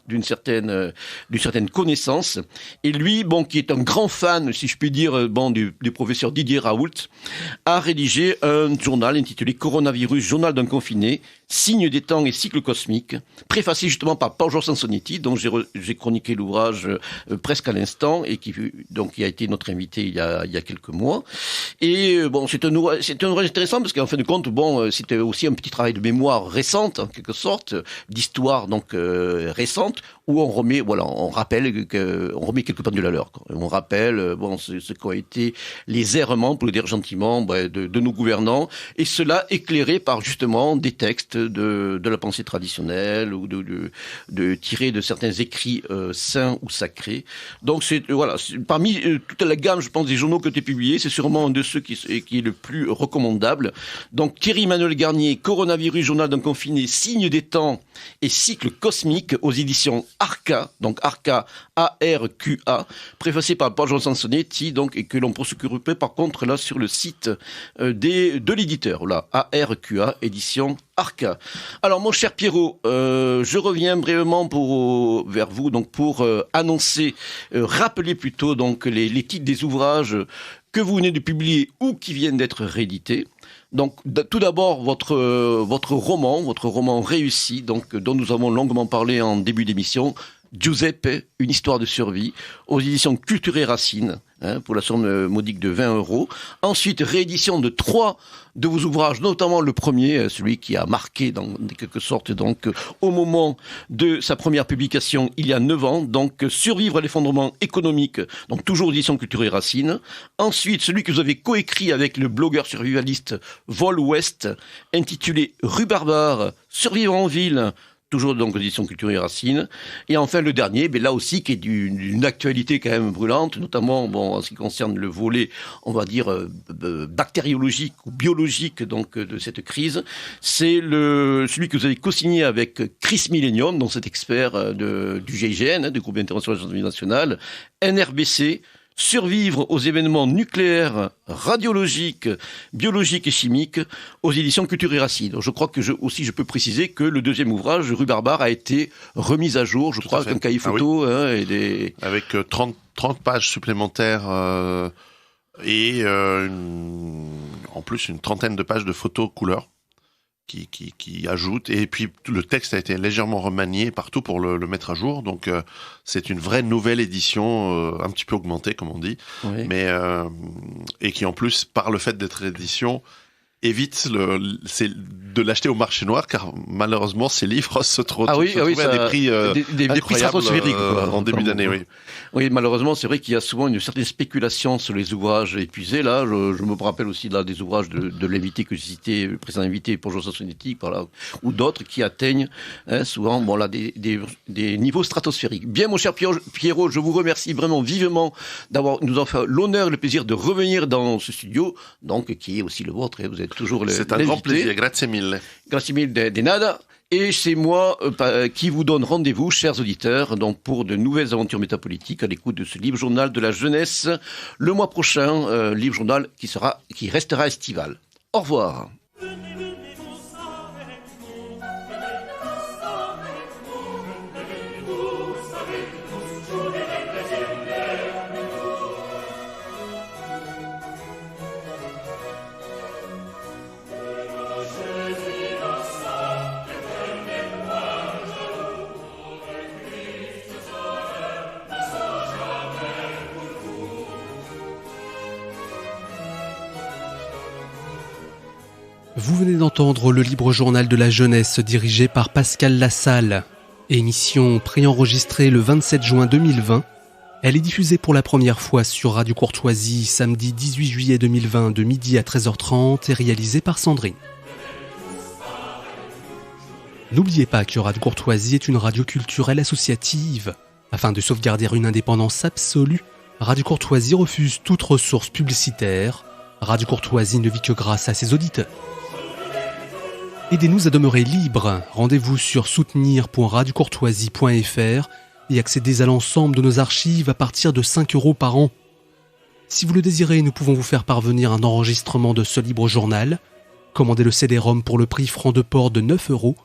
d'une certaine connaissance. Et lui, qui est un grand fan, si je puis dire, du professeur Didier Raoult, a rédigé un journal intitulé Coronavirus, journal d'un confiné, signes des temps et cycles cosmiques, préfacé justement par Paul-Georges Sansonetti, dont j'ai chroniqué l'ouvrage presque à l'instant, et qui a été notre invité il y a quelques mois. Et c'est un ouvrage intéressant parce qu'en fin de compte, c'était aussi un petit travail de mémoire récente, en quelque sorte, d'histoire récente, où on rappelle quelques pendules à l'heure. On rappelle ce qu'ont été les errements, pour le dire gentiment, de nos gouvernants, et cela éclairé par justement des textes de la pensée traditionnelle ou de tirés de certains écrits saints ou sacrés. Donc parmi toute la gamme, je pense, des journaux que tu as publiés, c'est sûrement un de ceux qui est le plus recommandable. Donc Thierry Emmanuel Garnier, Coronavirus, journal d'un confiné, signes des temps et cycles cosmiques, aux éditions Arca, donc Arca, A-R-Q-A, préfacé par Paul-Georges Sansonetti, et que l'on peut se recouper par contre là sur le site de l'éditeur, là, A-R-Q-A, édition Arca. Alors mon cher Pierrot, je reviens brièvement vers vous pour annoncer, rappeler plutôt les titres des ouvrages que vous venez de publier ou qui viennent d'être réédités. Donc tout d'abord votre roman réussi, dont nous avons longuement parlé en début d'émission, Giuseppe, une histoire de survie, aux éditions Culture et Racine, pour la somme modique de 20 €. Ensuite, réédition de 3 de vos ouvrages, notamment le premier, celui qui a marqué dans quelque sorte au moment de sa première publication il y a 9 ans, Survivre à l'effondrement économique, toujours aux éditions Culture et Racine. Ensuite, celui que vous avez coécrit avec le blogueur survivaliste Vol West, intitulé Rue Barbare, Survivre en ville, toujours aux éditions Culture et Racine. Et enfin le dernier, là aussi qui est d'une actualité quand même brûlante, notamment en ce qui concerne le volet, on va dire, bactériologique ou biologique de cette crise, c'est celui que vous avez co-signé avec Chris Millennium, cet expert du GIGN, du groupe d'intervention de la gendarmerie nationale, NRBC, Survivre aux événements nucléaires, radiologiques, biologiques et chimiques, aux éditions Culture et Racine. Je crois que je peux préciser que le deuxième ouvrage, Rue Barbare, a été remis à jour, je crois, avec un cahier photo. Oui. Avec 30 pages supplémentaires et en plus une trentaine de pages de photos couleurs qui ajoute, et puis le texte a été légèrement remanié partout pour le mettre à jour, donc c'est une vraie nouvelle édition, un petit peu augmentée comme on dit, oui. Mais et qui en plus, par le fait d'être édition, évite de l'acheter au marché noir, car malheureusement ces livres se trouvent à des prix des prix stratosphériques en début d'année. Oui. Oui, malheureusement, c'est vrai qu'il y a souvent une certaine spéculation sur les ouvrages épuisés. Là, je me rappelle aussi là des ouvrages de l'invité que j'ai cité, le précédent invité pour Joseph Sonetti, ou d'autres qui atteignent souvent des niveaux stratosphériques. Bien, mon cher Pierrot, je vous remercie vraiment vivement nous en fait l'honneur et le plaisir de revenir dans ce studio, donc qui est aussi le vôtre. Vous êtes toujours c'est un grand plaisir. Grazie mille. Grazie mille de nada. Et c'est moi qui vous donne rendez-vous, chers auditeurs, donc pour de nouvelles aventures métapolitiques à l'écoute de ce livre journal de la jeunesse le mois prochain, livre journal qui restera estival. Au revoir. Vous venez d'entendre le libre journal de la jeunesse dirigé par Pascal Lassalle. Émission préenregistrée le 27 juin 2020. Elle est diffusée pour la première fois sur Radio Courtoisie samedi 18 juillet 2020 de midi à 13h30 et réalisée par Sandrine. N'oubliez pas que Radio Courtoisie est une radio culturelle associative. Afin de sauvegarder une indépendance absolue, Radio Courtoisie refuse toute ressource publicitaire. Radio Courtoisie ne vit que grâce à ses auditeurs. Aidez-nous à demeurer libres. Rendez-vous sur soutenir.radiocourtoisie.fr et accédez à l'ensemble de nos archives à partir de 5 € par an. Si vous le désirez, nous pouvons vous faire parvenir un enregistrement de ce libre journal. Commandez le CD-ROM pour le prix franc de port de 9 €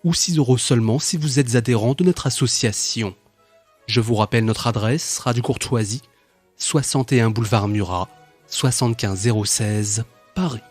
ou 6 € seulement si vous êtes adhérent de notre association. Je vous rappelle notre adresse, Radio Courtoisie, 61 boulevard Murat, 75 016, Paris.